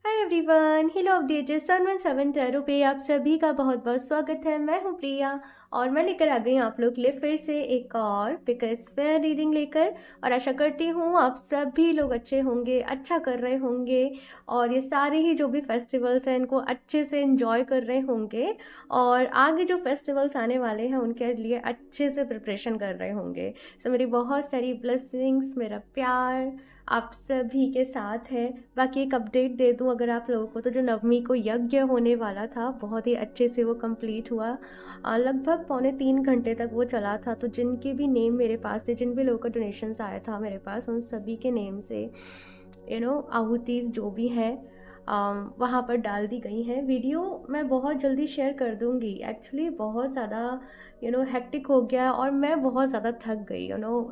Hi everyone, hello updated सन 17 tarot पे आप सभी का बहुत बहुत स्वागत है। मैं हूं प्रिया और मैं लेकर आ गई आप लोग के लिए फिर से एक और पिकस्फेयर रीडिंग लेकर। और आशा करती हूँ आप सभी लोग अच्छे होंगे, अच्छा कर रहे होंगे और ये सारे ही जो भी फेस्टिवल्स हैं इनको अच्छे से एंजॉय कर रहे होंगे और आगे जो फेस्टिवल्स आने वाले हैं उनके लिए अच्छे से प्रिपरेशन कर रहे होंगे। सो मेरी बहुत सारी ब्लेसिंग्स, मेरा प्यार आप सभी के साथ है। बाकी एक अपडेट दे दूं अगर आप लोगों को, तो जो नवमी को यज्ञ होने वाला था बहुत ही अच्छे से वो कंप्लीट हुआ। लगभग 2.25 घंटे तक वो चला था। तो जिनके भी नेम मेरे पास थे, जिन भी लोगों का डोनेशंस आया था मेरे पास, उन सभी के नेम से आहुतिस जो भी हैं वहाँ पर डाल दी गई हैं। वीडियो मैं बहुत जल्दी शेयर कर दूँगी। एक्चुअली बहुत ज़्यादा हेक्टिक हो गया और मैं बहुत ज़्यादा थक गई।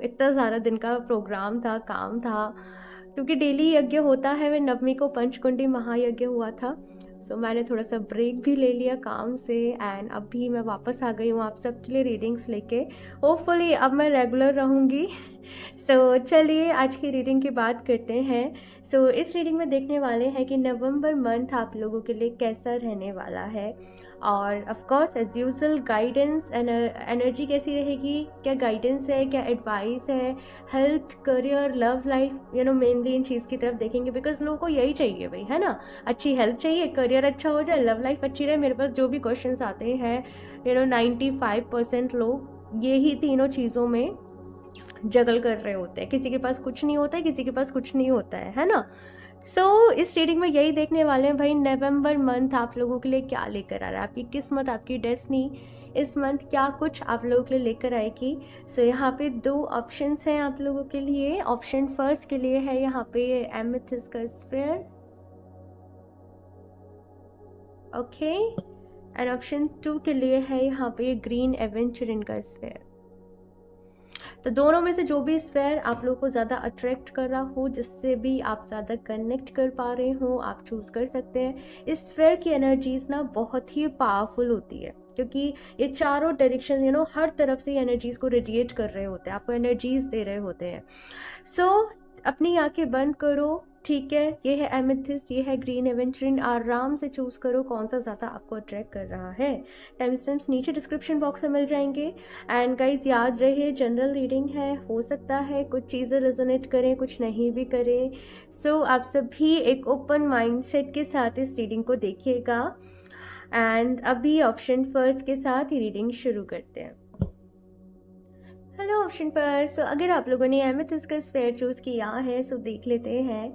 इतना सारा दिन का प्रोग्राम था, काम था, क्योंकि डेली यज्ञ होता है। मैं नवमी को पंचकुंडी महायज्ञ हुआ था। सो मैंने थोड़ा सा ब्रेक भी ले लिया काम से एंड अभी मैं वापस आ गई हूँ आप सबके लिए रीडिंग्स लेके। होपफुली अब मैं रेगुलर रहूँगी। सो चलिए आज की रीडिंग की बात करते हैं। सो इस रीडिंग में देखने वाले हैं कि नवंबर मंथ आप लोगों के लिए कैसा रहने वाला है और of course as usual guidance energy कैसी रहेगी, क्या गाइडेंस है, क्या एडवाइस है, health, career, love life, mainly इन चीज़ की तरफ देखेंगे बिकॉज लोगों को यही चाहिए भाई, है ना। अच्छी हेल्थ चाहिए, करियर अच्छा हो जाए, लव लाइफ अच्छी रहे। मेरे पास जो भी क्वेश्चंस आते हैं 95% लोग यही तीनों चीज़ों में जगल कर रहे होते हैं। किसी के पास कुछ नहीं होता है, किसी के पास कुछ नहीं होता है ना। इस रीडिंग में यही देखने वाले हैं भाई, नवंबर मंथ आप लोगों के लिए क्या लेकर आ रहा है, आपकी किस्मत, आपकी डेस्टिनी इस मंथ क्या कुछ आप लोगों के लिए लेकर आएगी। यहाँ पे 2 ऑप्शंस हैं आप लोगों के लिए। ऑप्शन फर्स्ट के लिए है यहाँ पे एमेथिस्ट का स्फीयर, ओके, एंड ऑप्शन 2 के लिए है यहाँ पे ग्रीन एवेंचरिन का स्फीयर। तो दोनों में से जो भी स्फेयर आप लोगों को ज़्यादा अट्रैक्ट कर रहा हो, जिससे भी आप ज़्यादा कनेक्ट कर पा रहे हो, आप चूज़ कर सकते हैं। इस स्फेयर की एनर्जीज ना बहुत ही पावरफुल होती है क्योंकि ये चारों डायरेक्शन हर तरफ से एनर्जीज को रेडिएट कर रहे होते हैं, आपको एनर्जीज दे रहे होते हैं। अपनी आंखें बंद करो, ठीक है। ये है एमेथिस्ट, ये है ग्रीन एवेंचरिन। आराम से चूज़ करो कौन सा ज़्यादा आपको अट्रैक्ट कर रहा है। टाइम स्टैम्प्स नीचे डिस्क्रिप्शन बॉक्स में मिल जाएंगे। एंड गाइज याद रहे जनरल रीडिंग है, हो सकता है कुछ चीज़ें रेजोनेट करें, कुछ नहीं भी करें। आप सभी एक ओपन माइंडसेट के साथ इस रीडिंग को देखिएगा। एंड अभी ऑप्शन फर्स्ट के साथ ही रीडिंग शुरू करते हैं। हेलो ऑप्शन पर अगर आप लोगों ने एमेथिस्ट का स्फेयर चूज़ किया है देख लेते हैं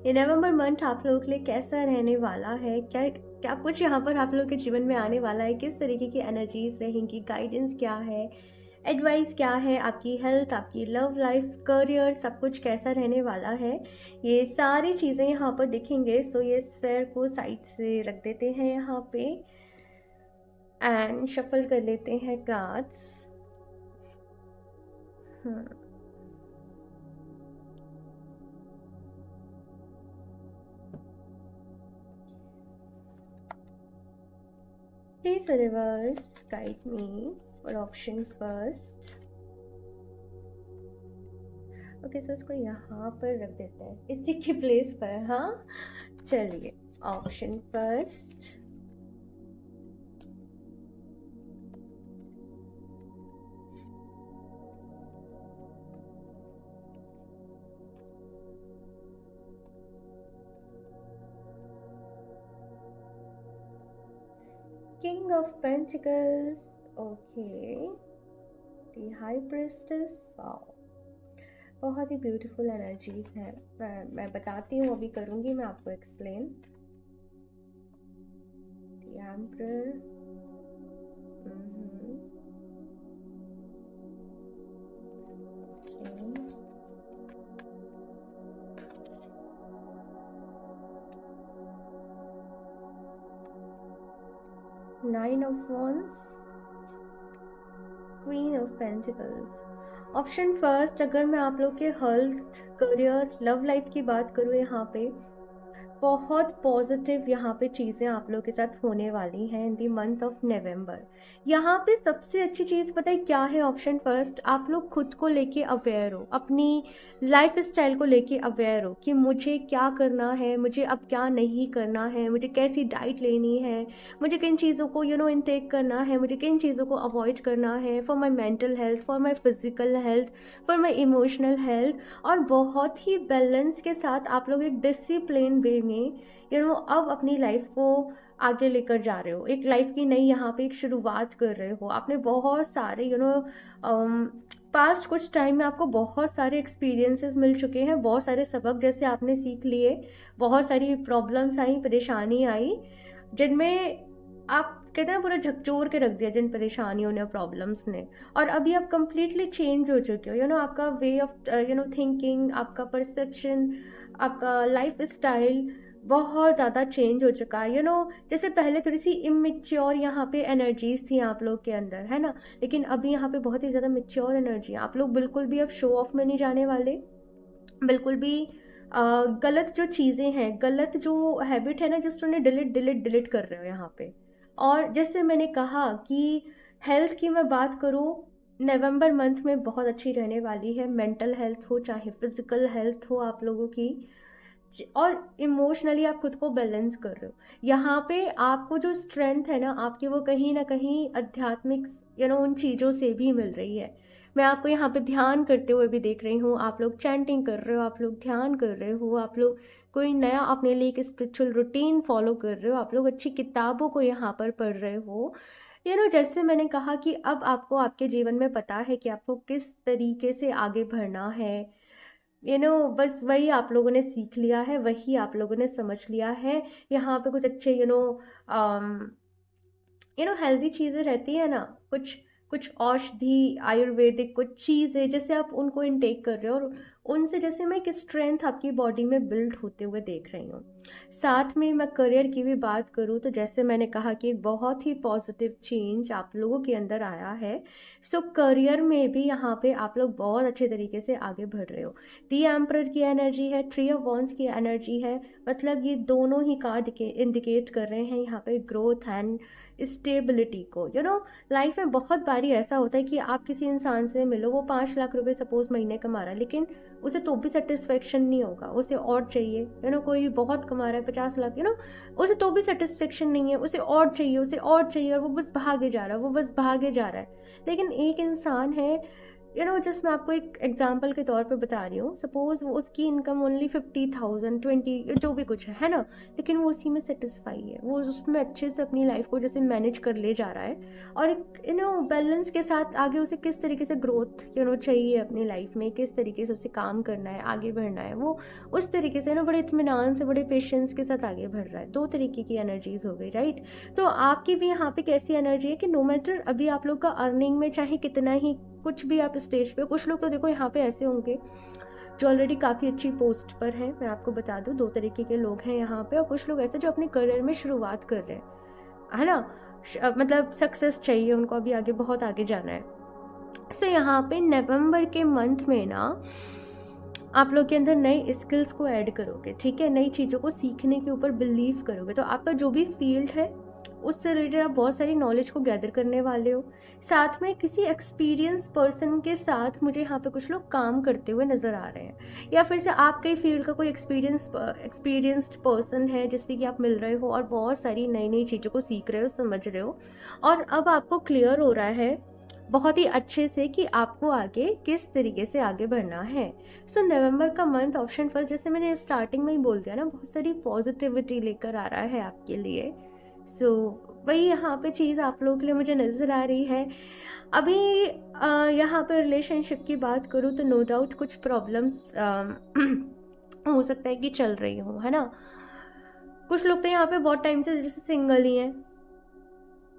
ये नवंबर मंथ आप लोगों के लिए कैसा रहने वाला है। क्या क्या कुछ यहाँ पर आप लोगों के जीवन में आने वाला है, किस तरीके की एनर्जीज रहेंगी, गाइडेंस क्या है, एडवाइस क्या है, आपकी हेल्थ, आपकी लव लाइफ, करियर, सब कुछ कैसा रहने वाला है, ये सारी चीज़ें यहाँ पर दिखेंगे। ये स्फेयर को साइड से रख देते हैं यहाँ पे एंड शफल कर लेते हैं cards. Please universe guide me for option first. Okay इसको यहाँ पर रख देते हैं इसी की प्लेस पर। हाँ चलिए, option first, king of pentacles, okay, the high priestess. Wow, बहुत ही ब्यूटीफुल एनर्जी है। मैं बताती हूँ, अभी करूँगी मैं आपको explain. The emperor, nine of wands, queen of pentacles. Option first, अगर मैं आप लोग के हेल्थ, करियर, लव लाइफ की बात करूँ यहाँ पे, बहुत पॉजिटिव यहाँ पे चीज़ें आप लोगों के साथ होने वाली हैं इन दी मंथ ऑफ नवंबर। यहाँ पे सबसे अच्छी चीज़ पता है क्या है? ऑप्शन फर्स्ट, आप लोग खुद को लेके अवेयर हो, अपनी लाइफ स्टाइल को लेके अवेयर हो कि मुझे क्या करना है, मुझे अब क्या नहीं करना है, मुझे कैसी डाइट लेनी है, मुझे किन चीज़ों को इनटेक करना है, मुझे किन चीज़ों को अवॉइड करना है for my mental health, for my physical health, for my emotional health. और बहुत ही बैलेंस के साथ आप लोग एक डिसिप्लिन वे में अब अपनी लाइफ को आगे लेकर जा रहे हो, एक लाइफ की नई यहाँ पे एक शुरुआत कर रहे हो। आपने बहुत सारे पास्ट कुछ टाइम में आपको बहुत सारे एक्सपीरियंसेस मिल चुके हैं, बहुत सारे सबक जैसे आपने सीख लिए, बहुत सारी प्रॉब्लम्स आई, परेशानी आई, जिनमें आप कहते हैं ना पूरा झकझोर के रख दिया जिन परेशानियों ने, प्रॉब्लम्स ने। और अभी आप कंप्लीटली चेंज हो चुके हो, आपका वे ऑफ थिंकिंग, आपका परसेप्शन, आपका लाइफ स्टाइल बहुत ज़्यादा चेंज हो चुका है। जैसे पहले थोड़ी सी इमेच्योर यहाँ पे एनर्जीज थी आप लोग के अंदर, है ना, लेकिन अभी यहाँ पे बहुत ही ज़्यादा मेच्योर एनर्जी है। आप लोग बिल्कुल भी अब शो ऑफ में नहीं जाने वाले, बिल्कुल भी गलत जो चीज़ें हैं, गलत जो हैबिट है ना, जस्ट उन्हें डिलीट कर रहे हो यहाँ पे। और जैसे मैंने कहा कि हेल्थ की मैं बात करूँ, नवंबर मंथ में बहुत अच्छी रहने वाली है। मेंटल हेल्थ हो चाहे फिजिकल हेल्थ हो आप लोगों की, और इमोशनली आप खुद को बैलेंस कर रहे हो। यहाँ पे आपको जो स्ट्रेंथ है ना आपकी, वो कहीं ना कहीं आध्यात्मिक उन चीज़ों से भी मिल रही है। मैं आपको यहाँ पे ध्यान करते हुए भी देख रही हूँ, आप लोग चैंटिंग कर रहे हो, आप लोग ध्यान कर रहे हो, आप लोग कोई नया अपने लिए एक स्पिरिचुअल रूटीन फॉलो कर रहे हो, आप लोग अच्छी किताबों को यहाँ पर पढ़ रहे हो। जैसे मैंने कहा कि अब आपको आपके जीवन में पता है कि आपको किस तरीके से आगे बढ़ना है। बस वही आप लोगों ने सीख लिया है, वही आप लोगों ने समझ लिया है। यहाँ पे कुछ अच्छे हेल्दी चीज़ें रहती है ना, कुछ कुछ औषधि आयुर्वेदिक कुछ चीज़ें, जैसे आप उनको इनटेक कर रहे हो, और उनसे जैसे मैं एक स्ट्रेंथ आपकी बॉडी में बिल्ड होते हुए देख रही हूँ। साथ में मैं करियर की भी बात करूँ तो जैसे मैंने कहा कि एक बहुत ही पॉजिटिव चेंज आप लोगों के अंदर आया है। सो करियर में भी यहाँ पे आप लोग बहुत अच्छे तरीके से आगे बढ़ रहे हो। दी एम्परर की एनर्जी है, थ्री ऑफ वॉन्ड्स की एनर्जी है, मतलब ये दोनों ही कार्ड इंडिकेट कर रहे हैं यहाँ पे ग्रोथ एंड स्टेबिलिटी को। लाइफ में बहुत बारी ऐसा होता है कि आप किसी इंसान से मिलो, वो 5 लाख रुपए सपोज महीने कमा रहा है, लेकिन उसे तो भी सेटिस्फेक्शन नहीं होगा, उसे और चाहिए। कोई बहुत कमा रहा है 50 लाख, उसे तो भी सेटिस्फेक्शन नहीं है, उसे और चाहिए, उसे और चाहिए, और वो बस भागे जा रहा है, वो बस भागे जा रहा है। लेकिन एक इंसान है, जस्ट मैं आपको एक एग्जांपल के तौर पे बता रही हूँ, सपोज वो उसकी इनकम ओनली 50,000 20 जो भी कुछ है ना, लेकिन वो उसी में सेटिस्फाई है, वो उसमें अच्छे से अपनी लाइफ को जैसे मैनेज कर ले जा रहा है, और एक बैलेंस के साथ आगे उसे किस तरीके से ग्रोथ चाहिए अपनी लाइफ में, किस तरीके से उसे काम करना है, आगे बढ़ना है, वो उस तरीके से बड़े इत्मीनान से, बड़े पेशेंस के साथ आगे बढ़ रहा है। 2 तरीके की एनर्जीज हो गई, राइट। तो आपकी भी यहाँ पे कैसी एनर्जी है कि नो मैटर अभी आप लोग का अर्निंग में चाहे कितना ही कुछ भी आप स्टेज पे, कुछ लोग तो देखो यहाँ पे ऐसे होंगे जो ऑलरेडी काफ़ी अच्छी पोस्ट पर हैं, मैं आपको बता दूँ 2 तरीके के लोग हैं यहाँ पे, और कुछ लोग ऐसे जो अपने करियर में शुरुआत कर रहे हैं, है ना, मतलब सक्सेस चाहिए उनको, अभी आगे बहुत आगे जाना है। सो यहाँ पे नवंबर के मंथ में ना आप लोग के अंदर नए स्किल्स को ऐड करोगे, ठीक है, नई चीज़ों को सीखने के ऊपर बिलीव करोगे, तो आपका जो भी फील्ड है उससे रिलेटेड आप बहुत सारी नॉलेज को गैदर करने वाले हो। साथ में किसी एक्सपीरियंस पर्सन के साथ मुझे यहाँ पे कुछ लोग काम करते हुए नज़र आ रहे हैं, या फिर से आपके ही फील्ड का कोई एक्सपीरियंस्ड पर्सन है जिससे कि आप मिल रहे हो और बहुत सारी नई नई चीज़ों को सीख रहे हो, समझ रहे हो, और अब आपको क्लियर हो रहा है बहुत ही अच्छे से कि आपको आगे किस तरीके से आगे बढ़ना है। सो नवंबर का मंथ ऑप्शन फर्स्ट, जैसे मैंने स्टार्टिंग में ही बोल दिया ना, बहुत सारी पॉजिटिविटी लेकर आ रहा है आपके लिए। सो वही यहाँ पे चीज़ आप लोगों के लिए मुझे नज़र आ रही है। अभी यहाँ पे रिलेशनशिप की बात करूँ तो नो डाउट कुछ प्रॉब्लम्स हो सकता है कि चल रही हो, है ना। कुछ लोग तो यहाँ पे बहुत टाइम से जैसे सिंगल ही हैं,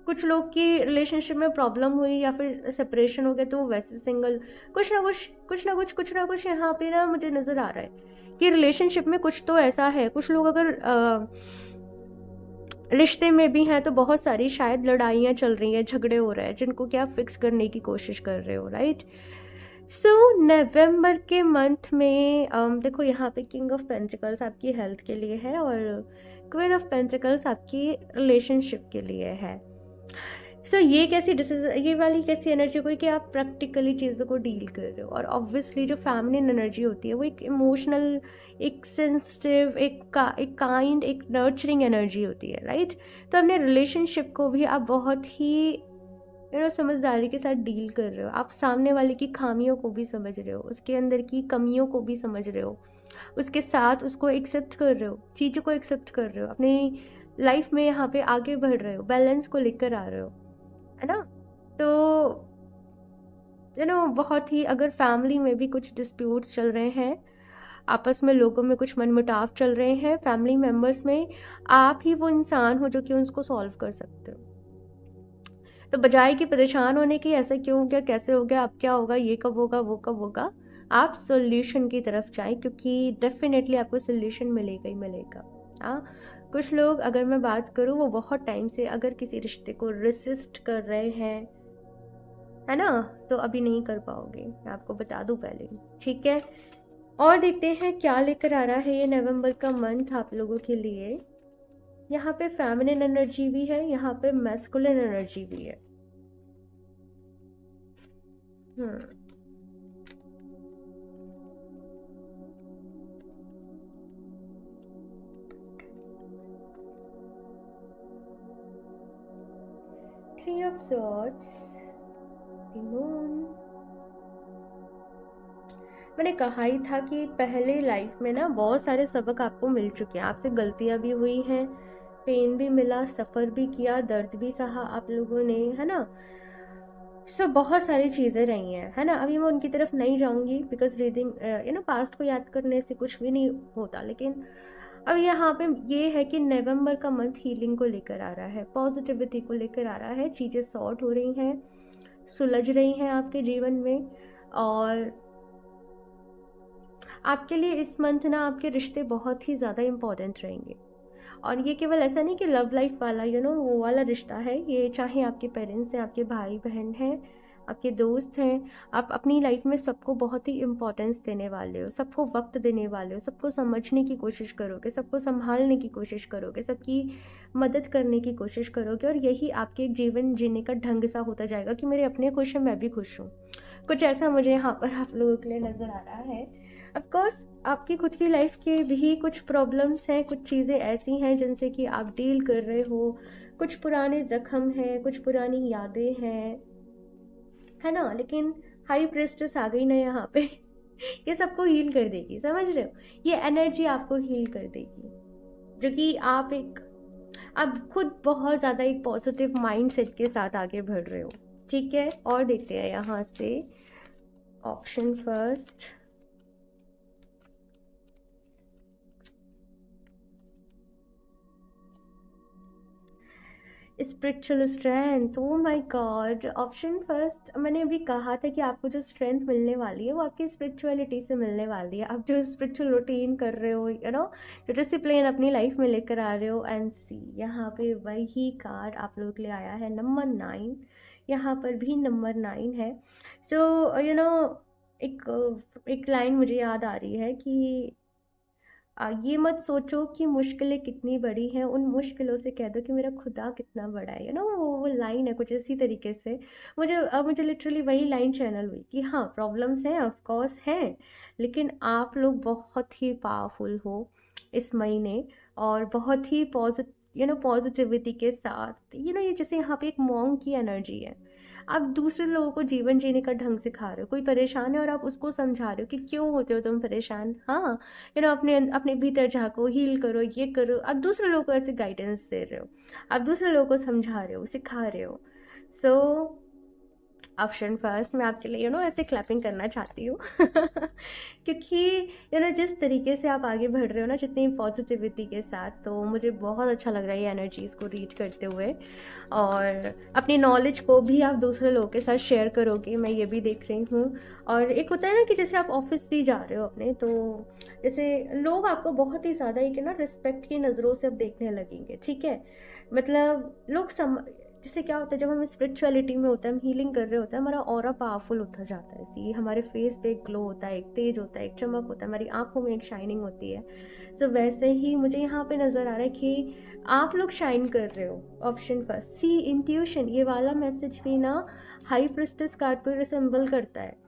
कुछ लोग की रिलेशनशिप में प्रॉब्लम हुई या फिर सेपरेशन हो गया तो वो वैसे सिंगल, कुछ ना कुछ यहाँ पे ना मुझे नज़र आ रहा है कि रिलेशनशिप में कुछ तो ऐसा है। कुछ लोग अगर रिश्ते में भी हैं तो बहुत सारी शायद लड़ाइयाँ चल रही हैं, झगड़े हो रहे हैं, जिनको क्या फिक्स करने की कोशिश कर रहे हो, राइट। सो नवंबर के मंथ में देखो यहाँ पे किंग ऑफ पेंटिकल्स आपकी हेल्थ के लिए है और क्वीन ऑफ पेंटिकल्स आपकी रिलेशनशिप के लिए है। सो ये कैसी डिसीजन, ये वाली कैसी एनर्जी कोई कि आप प्रैक्टिकली चीज़ों को डील कर रहे हो, और ऑब्वियसली जो फेमिनिन एनर्जी होती है वो एक इमोशनल, एक सेंसिटिव, एक काइंड, एक नर्चरिंग एनर्जी होती है, राइट। तो अपने रिलेशनशिप को भी आप बहुत ही समझदारी के साथ डील कर रहे हो। आप सामने वाले की खामियों को भी समझ रहे हो, उसके अंदर की कमियों को भी समझ रहे हो, उसके साथ उसको एक्सेप्ट कर रहे हो, चीज़ों को एक्सेप्ट कर रहे हो, अपनी लाइफ में यहाँ पे आगे बढ़ रहे हो, बैलेंस को लेकर आ रहे हो, है ना। तो बहुत ही, अगर फैमिली में भी कुछ डिस्प्यूट्स चल रहे हैं, आपस में लोगों में कुछ मनमुटाव चल रहे हैं फैमिली मेम्बर्स में, आप ही वो इंसान हो जो कि उसको सॉल्व कर सकते हो। तो बजाय कि परेशान होने की ऐसा क्यों हो गया, कैसे हो गया, अब क्या होगा, ये कब होगा, वो कब होगा, आप सोल्यूशन की तरफ जाएं, क्योंकि डेफिनेटली आपको सोल्यूशन मिलेगा ही मिलेगा। हाँ, कुछ लोग, अगर मैं बात करूँ, वो बहुत टाइम से अगर किसी रिश्ते को रेसिस्ट कर रहे हैं, है ना, तो अभी नहीं कर पाओगे, मैं आपको बता दूं पहले, ठीक है। और देखते हैं क्या लेकर आ रहा है ये नवंबर का मंथ आप लोगों के लिए। यहाँ पे फेमिनिन एनर्जी भी है, यहाँ पे मैस्कुलिन एनर्जी भी है। Three of swords, moon. मैंने कहा ही था कि पहले लाइफ में ना बहुत सारे सबक आपको मिल चुके हैं, आपसे गलतियां भी हुई हैं, पेन भी मिला, सफ़र भी किया, दर्द भी सहा आप लोगों ने, है ना। सो बहुत सारी चीज़ें रही हैं, है ना। अभी मैं उनकी तरफ नहीं जाऊंगी, बिकॉज रीडिंग पास्ट को याद करने से कुछ भी नहीं होता, लेकिन अब यहाँ पे ये है कि नवंबर का मंथ हीलिंग को लेकर आ रहा है, पॉजिटिविटी को लेकर आ रहा है, चीज़ें सॉर्ट हो रही हैं, सुलझ रही हैं आपके जीवन में। और आपके लिए इस मंथ ना आपके रिश्ते बहुत ही ज़्यादा इम्पोर्टेंट रहेंगे। और ये केवल ऐसा नहीं कि लव लाइफ वाला वो वाला रिश्ता है, ये चाहे आपके पेरेंट्स हैं, आपके भाई बहन हैं, आपके दोस्त हैं, आप अपनी लाइफ में सबको बहुत ही इम्पोर्टेंस देने वाले हो, सबको वक्त देने वाले हो, सबको समझने की कोशिश करोगे, सबको संभालने की कोशिश करोगे, सबकी मदद करने की कोशिश करोगे, और यही आपके जीवन जीने का ढंग सा होता जाएगा कि मेरे अपने खुश हैं, मैं भी खुश हूँ। कुछ ऐसा मुझे यहाँ पर आप लोगों के लिए नज़र आ रहा है। ऑफ कोर्स आपकी खुद की लाइफ के भी कुछ प्रॉब्लम्स हैं, कुछ चीज़ें ऐसी हैं जिनसे कि आप डील कर रहे हो, कुछ पुराने जख्म हैं, कुछ पुरानी यादें हैं, है ना। लेकिन हाई प्रेस्टेस आ गई ना यहाँ पे ये सबको हील कर देगी, समझ रहे हो, ये एनर्जी आपको हील कर देगी, जो कि आप खुद बहुत ज़्यादा एक पॉजिटिव माइंड सेट के साथ आगे बढ़ रहे हो, ठीक है। और देखते हैं यहाँ से option first, spiritual strength. Oh my God, option first. मैंने अभी कहा था कि आपको जो स्ट्रेंथ मिलने वाली है वो आपकी स्पिरिचुअलिटी से मिलने वाली है। आप जो स्पिरिचुअल रूटीन कर रहे हो, जो डिसिप्लिन अपनी लाइफ में लेकर आ रहे हो, एंड सी यहाँ पे वही कार्ड आप लोगों के लिए आया है, नंबर 9। यहाँ पर भी नंबर 9 है। सो एक लाइन मुझे याद आ रही है कि ये मत सोचो कि मुश्किलें कितनी बड़ी हैं, उन मुश्किलों से कह दो कि मेरा खुदा कितना बड़ा है, वो लाइन है कुछ इसी तरीके से। मुझे लिटरली वही लाइन चैनल हुई कि हाँ, प्रॉब्लम्स हैं, ऑफ कोर्स हैं, लेकिन आप लोग बहुत ही पावरफुल हो इस महीने, और बहुत ही पॉजिटिविटी के साथ, ये जैसे यहाँ पे एक मॉन्ग की एनर्जी है। आप दूसरे लोगों को जीवन जीने का ढंग सिखा रहे हो, कोई परेशान है और आप उसको समझा रहे हो कि क्यों होते हो तुम परेशान, हाँ, अपने अपने भीतर झाँको, हील करो, ये करो, आप दूसरे लोगों को ऐसे गाइडेंस दे रहे हो, आप दूसरे लोगों को समझा रहे हो, सिखा रहे हो। सो ऑप्शन फर्स्ट, मैं आपके लिए ऐसे क्लैपिंग करना चाहती हूँ क्योंकि जिस तरीके से आप आगे बढ़ रहे हो ना, जितनी पॉजिटिविटी के साथ, तो मुझे बहुत अच्छा लग रहा है ये एनर्जीज़ को रीड करते हुए। और अपनी नॉलेज को भी आप दूसरे लोगों के साथ शेयर करोगे, मैं ये भी देख रही हूँ। और एक होता है ना कि जैसे आप ऑफिस भी जा रहे हो अपने, तो जैसे लोग आपको बहुत ही ज़्यादा रिस्पेक्ट की नज़रों से अब देखने लगेंगे, ठीक है। मतलब लोग जिससे क्या होता है, जब हम स्पिरिचुअलिटी में होते हैं, हम हीलिंग कर रहे होते हैं, हमारा ऑरा पावरफुल होता जाता है। सी हमारे फेस पे एक ग्लो होता है, एक तेज होता है, एक चमक होता है, हमारी आंखों में एक शाइनिंग होती है। सो वैसे ही मुझे यहाँ पे नज़र आ रहा है कि आप लोग शाइन कर रहे हो। ऑप्शन फर्स्ट, सी इंट्यूशन, ये वाला मैसेज भी ना हाई प्रिस्टेस कार्ड को रिसेंबल करता है।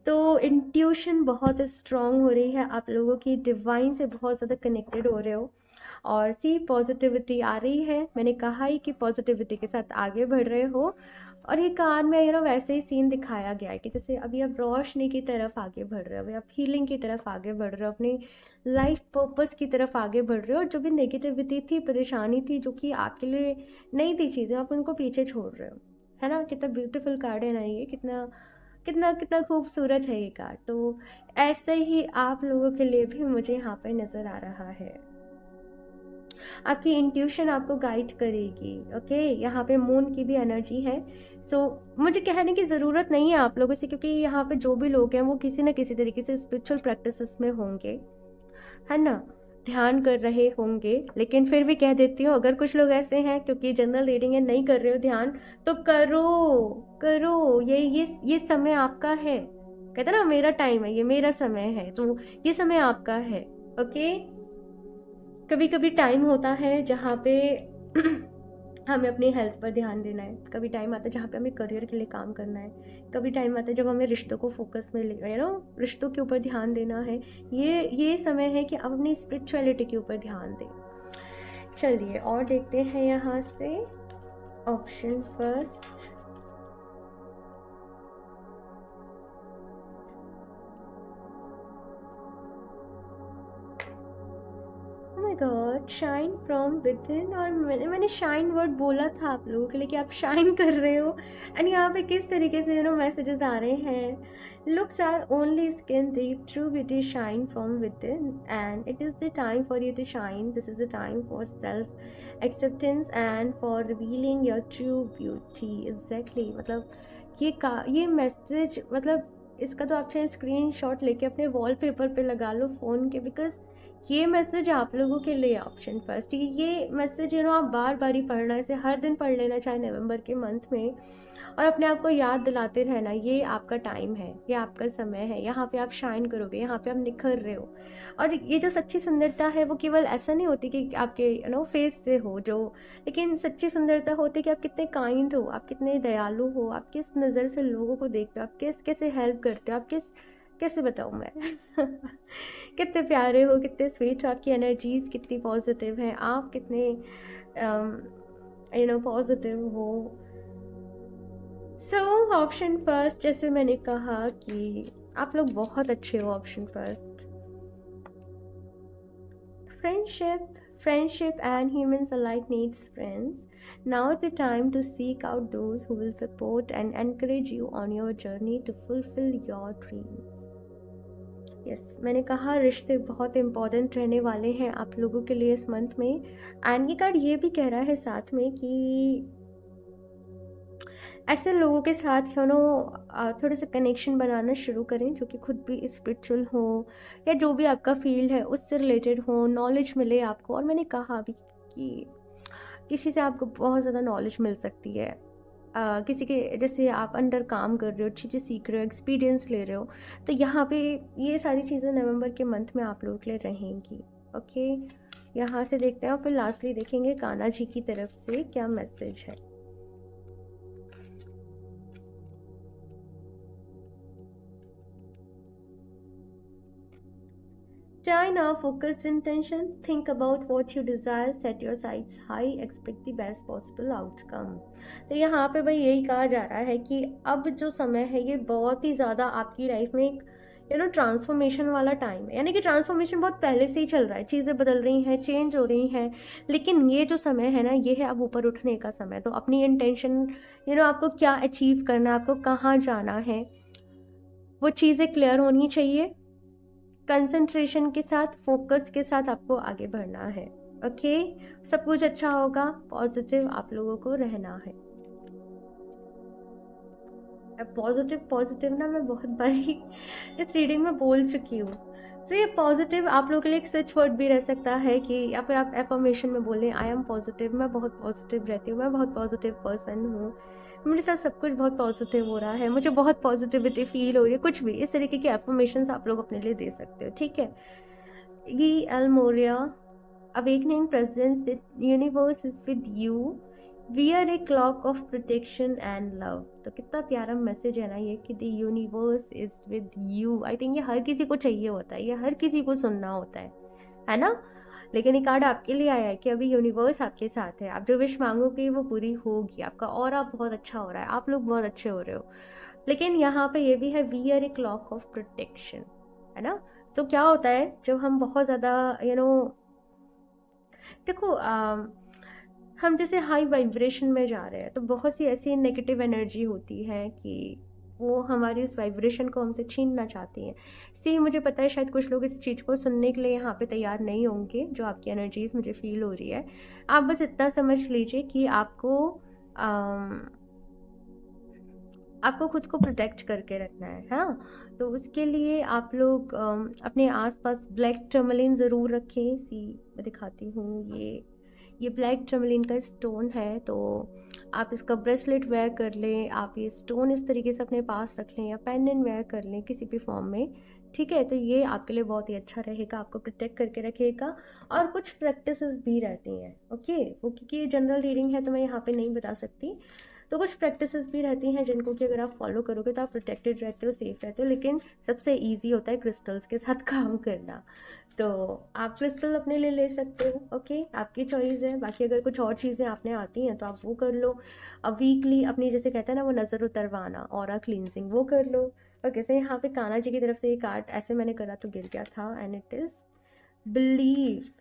तो इंट्यूशन बहुत स्ट्रांग हो रही है आप लोगों की, डिवाइन से बहुत ज़्यादा कनेक्टेड हो रहे हो। और सी पॉजिटिविटी आ रही है, मैंने कहा ही कि पॉजिटिविटी के साथ आगे बढ़ रहे हो। और ये कार्ड में वैसे ही सीन दिखाया गया है कि जैसे अभी आप रोशनी की तरफ आगे बढ़ रहे हो, अभी आप हीलिंग की तरफ आगे बढ़ रहे हो, अपनी लाइफ पर्पस की तरफ आगे बढ़ रहे हो। और जो भी नेगेटिविटी थी, परेशानी थी, जो कि आपके लिए नहीं थी चीज़ें, आप उनको पीछे छोड़ रहे हो। है ना, कितना ब्यूटीफुल कार्ड है ना ये, कितना कितना कितना खूबसूरत है ये कार्ड। तो ऐसे ही आप लोगों के लिए भी मुझे यहाँ पे नज़र आ रहा है। आपकी इंट्यूशन आपको गाइड करेगी। ओके, यहाँ पे मून की भी एनर्जी है। सो मुझे कहने की ज़रूरत नहीं है आप लोगों से, क्योंकि यहाँ पे जो भी लोग हैं वो किसी न किसी तरीके से स्पिरिचुअल प्रैक्टिसेस में होंगे, है ना, ध्यान कर रहे होंगे। लेकिन फिर भी कह देती हूँ, अगर कुछ लोग ऐसे हैं, क्योंकि जनरल रीडिंग है, नहीं कर रहे हो ध्यान, तो करो करो। ये समय आपका है। कहते ना, मेरा टाइम है, ये मेरा समय है, तो ये समय आपका है। ओके, कभी कभी टाइम होता है जहाँ पे हमें अपनी हेल्थ पर ध्यान देना है, कभी टाइम आता है जहाँ पे हमें करियर के लिए काम करना है, कभी टाइम आता है जब हमें रिश्तों को फोकस में रिश्तों के ऊपर ध्यान देना है। ये समय है कि आप अपनी स्पिरिचुअलिटी के ऊपर ध्यान दें। चलिए और देखते हैं यहाँ से। Option first, God, shine from with in. और मैंने शाइन वर्ड बोला था आप लोगों के लिए कि आप शाइन कर रहे हो। एंड यहाँ पे किस तरीके से मैसेजेस आ रहे हैं। Looks are only skin deep, true beauty shine from within, and it is the time for you to shine. This is the time for self acceptance and for revealing your true beauty. Exactly, मतलब ये message, मतलब इसका तो आप चाहे screen shot लेके अपने wallpaper पे लगा लो फ़ोन के, बिकॉज ये मैसेज आप लोगों के लिए। ऑप्शन फर्स्ट, ये मैसेज आप बार बार ही पढ़ना, इसे हर दिन पढ़ लेना चाहे नवंबर के मंथ में, और अपने आप को याद दिलाते रहना, ये आपका टाइम है, ये आपका समय है, यहाँ पे आप शाइन करोगे, यहाँ पे आप निखर रहे हो। और ये जो सच्ची सुंदरता है वो केवल ऐसा नहीं होती कि आपके फेस से हो जो, लेकिन सच्ची सुंदरता होती है कि आप कितने काइंड हो, आप कितने दयालु हो, आप किस नज़र से लोगों को देखते हो, आप कैसे हेल्प करते हो, आप कैसे बताऊँ मैं कितने प्यारे हो, कितने स्वीट हो, आपकी एनर्जीज कितनी पॉजिटिव है, आप कितने पॉजिटिव हो। सो ऑप्शन फर्स्ट, जैसे मैंने कहा कि आप लोग बहुत अच्छे हो। Option first, friendship and humans alike needs friends. Now is the time to seek out those who will support and encourage you on your journey to fulfill your dreams. Yes, मैंने कहा रिश्ते बहुत इम्पॉर्टेंट रहने वाले हैं आप लोगों के लिए इस मंथ में। एंड ये कार्ड ये भी कह रहा है साथ में कि ऐसे लोगों के साथ थोड़े से कनेक्शन बनाना शुरू करें जो कि खुद भी स्पिरिचुअल हो, या जो भी आपका फील्ड है उससे रिलेटेड हो, नॉलेज मिले आपको। और मैंने कहा अभी कि किसी से आपको बहुत ज़्यादा नॉलेज मिल सकती है, किसी के जैसे आप अंडर काम कर रहे हो, चीज़ें सीख रहे हो, एक्सपीरियंस ले रहे हो, तो यहाँ पे ये सारी चीज़ें नवंबर के मंथ में आप लोगों के लिए रहेंगी। ओके, यहाँ से देखते हैं और फिर लास्टली देखेंगे कान्हा जी की तरफ से क्या मैसेज है। Try now focused intention. Think about what you desire. Set your sights high. Expect the best possible outcome. तो यहाँ पे भाई यही कहा जा रहा है कि अब जो समय है ये बहुत ही ज़्यादा आपकी लाइफ में एक ट्रांसफॉर्मेशन वाला टाइम है। यानी कि ट्रांसफॉर्मेशन बहुत पहले से ही चल रहा है, चीज़ें बदल रही हैं, चेंज हो रही हैं, लेकिन ये जो समय है ना, ये है अब ऊपर उठने का समय। तो अपनी इंटेंशन, आपको क्या अचीव करना है, आपको कहाँ जाना है, वो चीज़ें क्लियर होनी चाहिए। कंसंट्रेशन के साथ, फोकस के साथ आपको आगे बढ़ना है। ओके, सब कुछ अच्छा होगा, पॉजिटिव आप लोगों को रहना है। पॉजिटिव ना मैं बहुत बारी इस रीडिंग में बोल चुकी हूँ, तो ये पॉजिटिव आप लोगों के लिए एक स्विच वर्ड भी रह सकता है कि या फिर आप एफर्मेशन में बोलें आई एम पॉजिटिव, मैं बहुत पॉजिटिव रहती हूँ, मैं बहुत पॉजिटिव पर्सन हूँ, मेरे साथ सब कुछ बहुत पॉजिटिव हो रहा है, मुझे बहुत पॉजिटिविटी फील हो रही है, कुछ भी इस तरीके की एफर्मेशंस आप लोग अपने लिए दे सकते हो, ठीक है। ये El Morya awakening presence the universe is with you, we are a cloak of protection and love. तो कितना प्यारा मैसेज है ना ये कि the universe is with you. I think ये हर किसी को चाहिए होता है, ये हर किसी को सुनना होता है ना। लेकिन ये कार्ड आपके लिए आया है कि अभी यूनिवर्स आपके साथ है, आप जो विश मांगोगे वो पूरी होगी, आपका ऑरा बहुत अच्छा हो रहा है, आप लोग बहुत अच्छे हो रहे हो। लेकिन यहाँ पे ये भी है we are a cloak of protection, है ना। तो क्या होता है जब हम बहुत ज़्यादा देखो हम जैसे हाई वाइब्रेशन में जा रहे हैं तो बहुत सी ऐसी नेगेटिव एनर्जी होती है कि वो हमारी उस वाइब्रेशन को हमसे छीनना चाहती हैं। सी मुझे पता है शायद कुछ लोग इस चीज़ को सुनने के लिए यहाँ पे तैयार नहीं होंगे, जो आपकी एनर्जीज मुझे फील हो रही है। आप बस इतना समझ लीजिए कि आपको खुद को प्रोटेक्ट करके रखना है, हाँ। तो उसके लिए आप लोग अपने आसपास ब्लैक टर्मलिन ज़रूर रखें। सी मैं दिखाती हूँ, ये ब्लैक टर्मलिन का स्टोन है, तो आप इसका ब्रेसलेट वेयर कर लें, आप ये स्टोन इस तरीके से अपने पास रख लें या पेंडेंट वेयर कर लें किसी भी फॉर्म में, ठीक है। तो ये आपके लिए बहुत ही अच्छा रहेगा, आपको प्रोटेक्ट करके रखेगा। और कुछ प्रैक्टिसेस भी रहती हैं, ओके, वो क्योंकि ये जनरल रीडिंग है तो मैं यहाँ पे नहीं बता सकती। तो कुछ प्रैक्टिसेस भी रहती हैं जिनको कि अगर आप फॉलो करोगे तो आप प्रोटेक्टेड रहते हो, सेफ रहते हो। लेकिन सबसे ईजी होता है क्रिस्टल्स के साथ काम करना, तो आप क्रिस्टल अपने लिए ले सकते हो, ओके, आपकी चॉइस है। बाकी अगर कुछ और चीज़ें आपने आती हैं तो आप वो कर लो। अब वीकली अपनी जैसे कहते हैं ना वो नज़र उतरवाना, ऑरा क्लींजिंग, वो कर लो। ओके, से यहाँ पे कान्हा जी की तरफ से ये कार्ड ऐसे मैंने करा तो गिर गया था, and it is believe,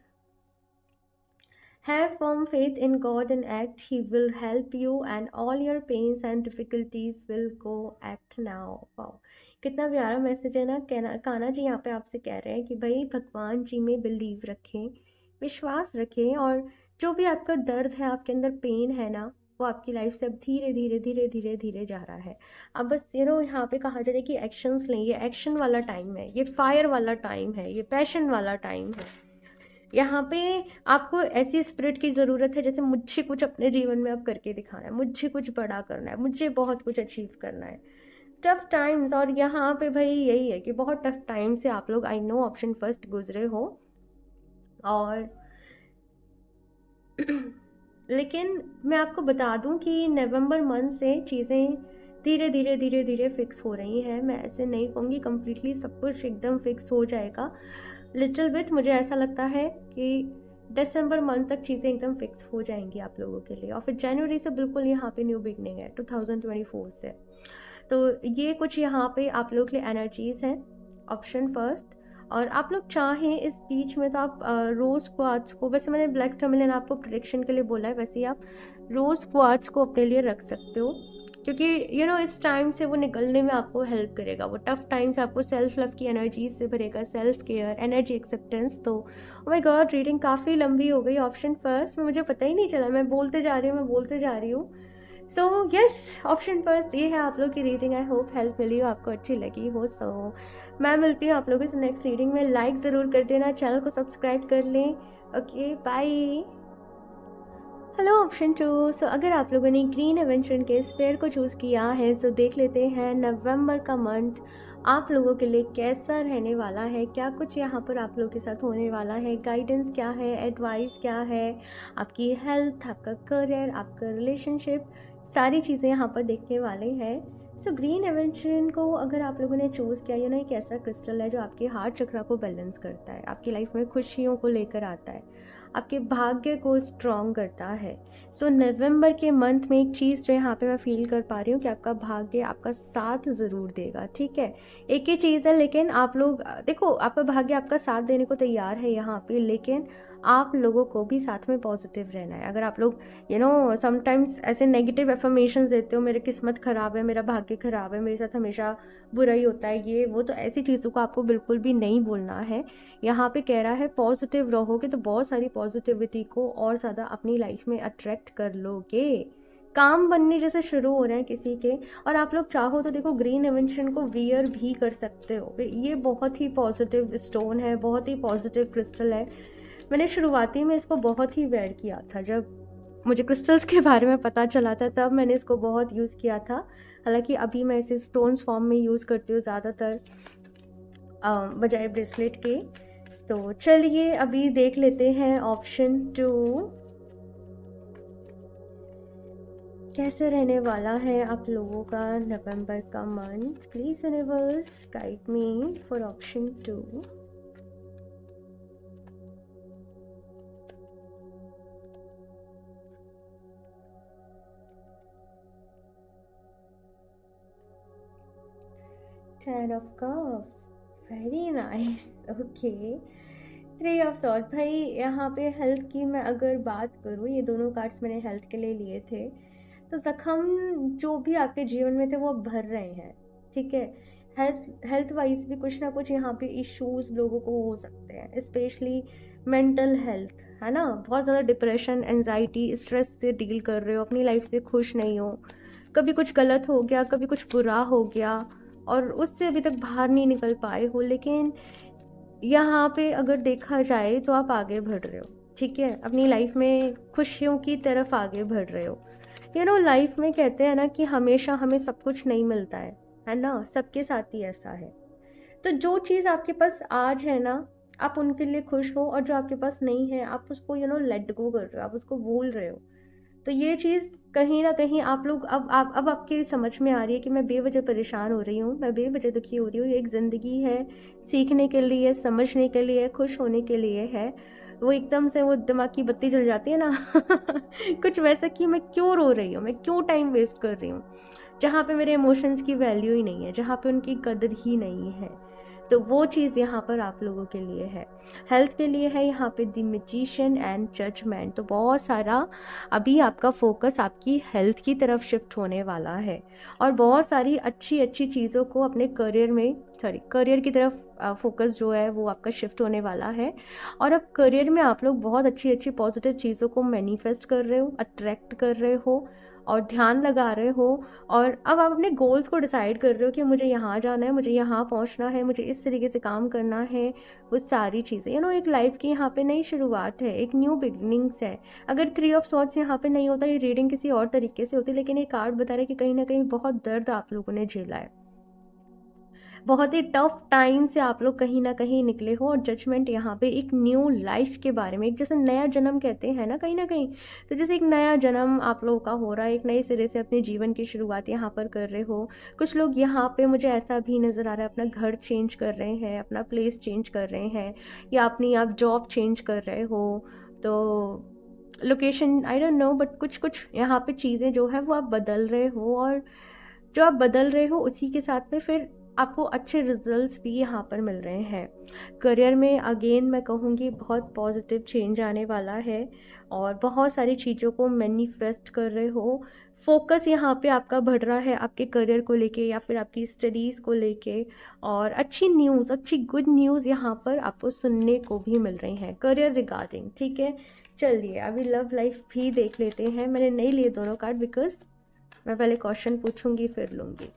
have firm faith in God and act. He will help you and all your pains and difficulties will go. Act now. Wow. कितना प्यारा मैसेज है ना। कान्हा जी यहाँ पे आपसे कह रहे हैं कि भाई भगवान जी में बिलीव रखें, विश्वास रखें, और जो भी आपका दर्द है, आपके अंदर पेन है ना, वो आपकी लाइफ से अब धीरे धीरे धीरे धीरे धीरे जा रहा है। अब बस यहाँ पे कहा जा रहा है कि एक्शंस लें, ये एक्शन वाला टाइम है, ये फायर वाला टाइम है, ये पैशन वाला टाइम है। यहाँ पे आपको ऐसी स्पिरिट की ज़रूरत है जैसे मुझे कुछ अपने जीवन में अब करके दिखाना है, मुझे कुछ बड़ा करना है, मुझे बहुत कुछ अचीव करना है। टफ टाइम्स, और यहाँ पे भाई यही है कि बहुत टफ टाइम से आप लोग, आई नो, ऑप्शन फर्स्ट गुजरे हो, और लेकिन मैं आपको बता दूं कि नवंबर मंथ से चीज़ें धीरे धीरे धीरे धीरे फिक्स हो रही हैं। मैं ऐसे नहीं कहूँगी कंप्लीटली सब कुछ एकदम फिक्स हो जाएगा, लिटिल बिट मुझे ऐसा लगता है कि दिसंबर मंथ तक चीज़ें एकदम फिक्स हो जाएंगी आप लोगों के लिए, और फिर जनवरी से बिल्कुल यहाँ पे न्यू बिगनिंग है 2024 से। तो ये कुछ यहाँ पे आप लोगों के लिए एनर्जीज हैं, ऑप्शन फर्स्ट। और आप लोग चाहें इस बीच में तो आप रोज़ क्वार्ट्ज को, वैसे मैंने ब्लैक टर्मलिन आपको प्रोटेक्शन के लिए बोला है, वैसे ही आप रोज़ क्वार्ट्ज को अपने लिए रख सकते हो, क्योंकि इस टाइम से वो निकलने में आपको हेल्प करेगा। वो टफ टाइम से आपको सेल्फ लव की एनर्जी से भरेगा, सेल्फ केयर, एनर्जी एक्सेप्टेंस। तो ओ माय गॉड, रीडिंग काफ़ी लंबी हो गई। ऑप्शन फर्स्ट में मुझे पता ही नहीं चला, मैं बोलते जा रही हूँ। सो यस, ऑप्शन फर्स्ट ये है आप लोग की रीडिंग। आई होप हेल्प मिली हो, आपको अच्छी लगी हो। सो मैं मिलती हूँ आप लोगों से नेक्स्ट रीडिंग में। लाइक ज़रूर कर देना, चैनल को सब्सक्राइब कर लें। Okay, bye. Hello option 2। So अगर आप लोगों ने ग्रीन एवेंचर के स्फेयर को चूज़ किया है, सो देख लेते हैं नवंबर का मंथ आप लोगों के लिए कैसा रहने वाला है, क्या कुछ यहाँ पर आप लोगों के साथ होने वाला है, गाइडेंस क्या है, एडवाइस क्या है, आपकी हेल्थ, आपका करियर, आपका रिलेशनशिप, सारी चीज़ें यहाँ पर देखने वाले हैं। सो ग्रीन एवेंचर को अगर आप लोगों ने चूज़ किया, एक ऐसा क्रिस्टल है जो आपके हार्ट चक्र को बैलेंस करता है, आपकी लाइफ में खुशियों को लेकर आता है, आपके भाग्य को स्ट्रॉन्ग करता है। सो नवंबर के मंथ में एक चीज़ जो यहाँ पे मैं फील कर पा रही हूँ कि आपका भाग्य आपका साथ ज़रूर देगा, ठीक है। एक ही चीज़ है, लेकिन आप लोग देखो, आपका भाग्य आपका साथ देने को तैयार है यहाँ पे, लेकिन आप लोगों को भी साथ में पॉजिटिव रहना है। अगर आप लोग समटाइम्स ऐसे नेगेटिव एफर्मेशंस देते हो, मेरी किस्मत ख़राब है, मेरा भाग्य ख़राब है, मेरे साथ हमेशा बुरा ही होता है, ये वो, तो ऐसी चीज़ों को आपको बिल्कुल भी नहीं बोलना है। यहाँ पे कह रहा है पॉजिटिव रहोगे तो बहुत सारी पॉजिटिविटी को और ज़्यादा अपनी लाइफ में अट्रैक्ट कर लोगे, काम बनने जैसे शुरू हो रहे हैं किसी के, और आप लोग चाहो तो देखो ग्रीन इन्वेंशन को वियर भी कर सकते हो। ये बहुत ही पॉजिटिव स्टोन है, बहुत ही पॉजिटिव क्रिस्टल है। मैंने शुरुआती में इसको बहुत ही वेयर किया था, जब मुझे क्रिस्टल्स के बारे में पता चला था तब मैंने इसको बहुत यूज़ किया था। हालांकि अभी मैं इसे स्टोन्स फॉर्म में यूज़ करती हूँ ज़्यादातर, बजाय ब्रेसलेट के। तो चलिए अभी देख लेते हैं ऑप्शन 2 कैसे रहने वाला है आप लोगों का नवंबर का month. Please universe guide me for option 2। Ten of cups, very nice, okay. Three of sword, भाई यहाँ पे हेल्थ की मैं अगर बात करूँ, ये दोनों कार्ड्स मैंने हेल्थ के लिए लिए थे, तो जख्म जो भी आपके जीवन में थे वो अब भर रहे हैं, ठीक है। हेल्थ वाइज भी कुछ ना कुछ यहाँ पे इश्यूज लोगों को हो सकते हैं, स्पेशली मेंटल हेल्थ, है ना। बहुत ज़्यादा डिप्रेशन, एंजाइटी, स्ट्रेस से डील कर रहे हो, अपनी लाइफ से खुश नहीं हो, कभी कुछ गलत हो गया, कभी कुछ बुरा हो गया और उससे अभी तक बाहर नहीं निकल पाए हो। लेकिन यहाँ पे अगर देखा जाए तो आप आगे बढ़ रहे हो, ठीक है, अपनी लाइफ में खुशियों की तरफ आगे बढ़ रहे हो। लाइफ में कहते हैं ना कि हमेशा हमें सब कुछ नहीं मिलता है ना, सबके साथ ही ऐसा है। तो जो चीज़ आपके पास आज है ना, आप उनके लिए खुश हो, और जो आपके पास नहीं है आप उसको लेट गो कर रहे हो, आप उसको भूल रहे हो। तो ये चीज़ कहीं ना कहीं आप लोग अब आपकी समझ में आ रही है कि मैं बेवजह परेशान हो रही हूँ, मैं बेवजह दुखी हो रही हूँ। ये एक ज़िंदगी है, सीखने के लिए, समझने के लिए, खुश होने के लिए है। वो एकदम से वो दिमाग की बत्ती जल जाती है ना कुछ वैसा कि मैं क्यों रो रही हूँ, मैं क्यों टाइम वेस्ट कर रही हूँ, जहाँ पे मेरे इमोशंस की वैल्यू ही नहीं है, जहाँ पे उनकी कदर ही नहीं है। तो वो चीज़ यहाँ पर आप लोगों के लिए है। हेल्थ के लिए है यहाँ पे द मैजिशियन एंड जजमेंट। तो बहुत सारा अभी आपका फोकस आपकी हेल्थ की तरफ शिफ्ट होने वाला है, और बहुत सारी अच्छी अच्छी चीज़ों को अपने करियर की तरफ फोकस जो है वो आपका शिफ्ट होने वाला है। और अब करियर में आप लोग बहुत अच्छी अच्छी पॉजिटिव चीज़ों को मैनिफेस्ट कर रहे हो, अट्रैक्ट कर रहे हो और ध्यान लगा रहे हो। और अब आप अपने गोल्स को डिसाइड कर रहे हो कि मुझे यहाँ जाना है, मुझे यहाँ पहुँचना है, मुझे इस तरीके से काम करना है। वो सारी चीज़ें एक लाइफ की यहाँ पे नई शुरुआत है, एक न्यू बिगनिंग्स है। अगर थ्री ऑफ सॉर्ड्स यहाँ पे नहीं होता, ये रीडिंग किसी और तरीके से होती, लेकिन ये कार्ड बता रहा है कि कहीं ना कहीं बहुत दर्द आप लोगों ने झेला है, बहुत ही टफ टाइम से आप लोग कहीं ना कहीं निकले हो। और जजमेंट यहाँ पे एक न्यू लाइफ के बारे में, एक जैसे नया जन्म कहते हैं ना कहीं ना कहीं, तो जैसे एक नया जन्म आप लोगों का हो रहा है, एक नए सिरे से अपने जीवन की शुरुआत यहाँ पर कर रहे हो। कुछ लोग यहाँ पे मुझे ऐसा भी नज़र आ रहा है अपना घर चेंज कर रहे हैं, अपना प्लेस चेंज कर रहे हैं, या अपनी आप जॉब चेंज कर रहे हो। तो location I don't know, but कुछ कुछ यहाँ पे चीज़ें जो है वो आप बदल रहे हो, और जो आप बदल रहे हो उसी के साथ में फिर आपको अच्छे रिजल्ट्स भी यहाँ पर मिल रहे हैं। करियर में अगेन मैं कहूँगी बहुत पॉजिटिव चेंज आने वाला है, और बहुत सारी चीज़ों को मैनिफेस्ट कर रहे हो। फोकस यहाँ पे आपका बढ़ रहा है आपके करियर को लेके या फिर आपकी स्टडीज़ को लेके, और अच्छी न्यूज़, अच्छी गुड न्यूज़ यहाँ पर आपको सुनने को भी मिल रही हैं करियर रिगार्डिंग, ठीक है। चलिए अभी लव लाइफ भी देख लेते हैं। मैंने नहीं लिए दोनों कार्ड बिकॉज मैं पहले क्वेश्चन पूछूंगी फिर लूंगी।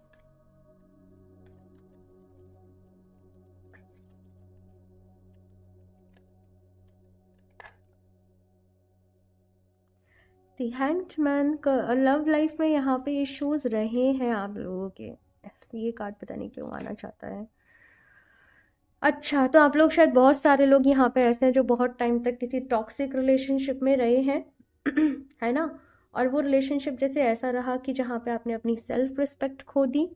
दी हैंग्ड मैन का लव लाइफ में यहाँ पे इश्यूज रहे हैं आप लोगों के, ये कार्ड पता नहीं क्यों आना चाहता है। अच्छा, तो आप लोग शायद, बहुत सारे लोग यहाँ पे ऐसे हैं जो बहुत टाइम तक किसी टॉक्सिक रिलेशनशिप में रहे हैं है ना। और वो रिलेशनशिप जैसे ऐसा रहा कि जहाँ पे आपने अपनी सेल्फ रिस्पेक्ट खो दी,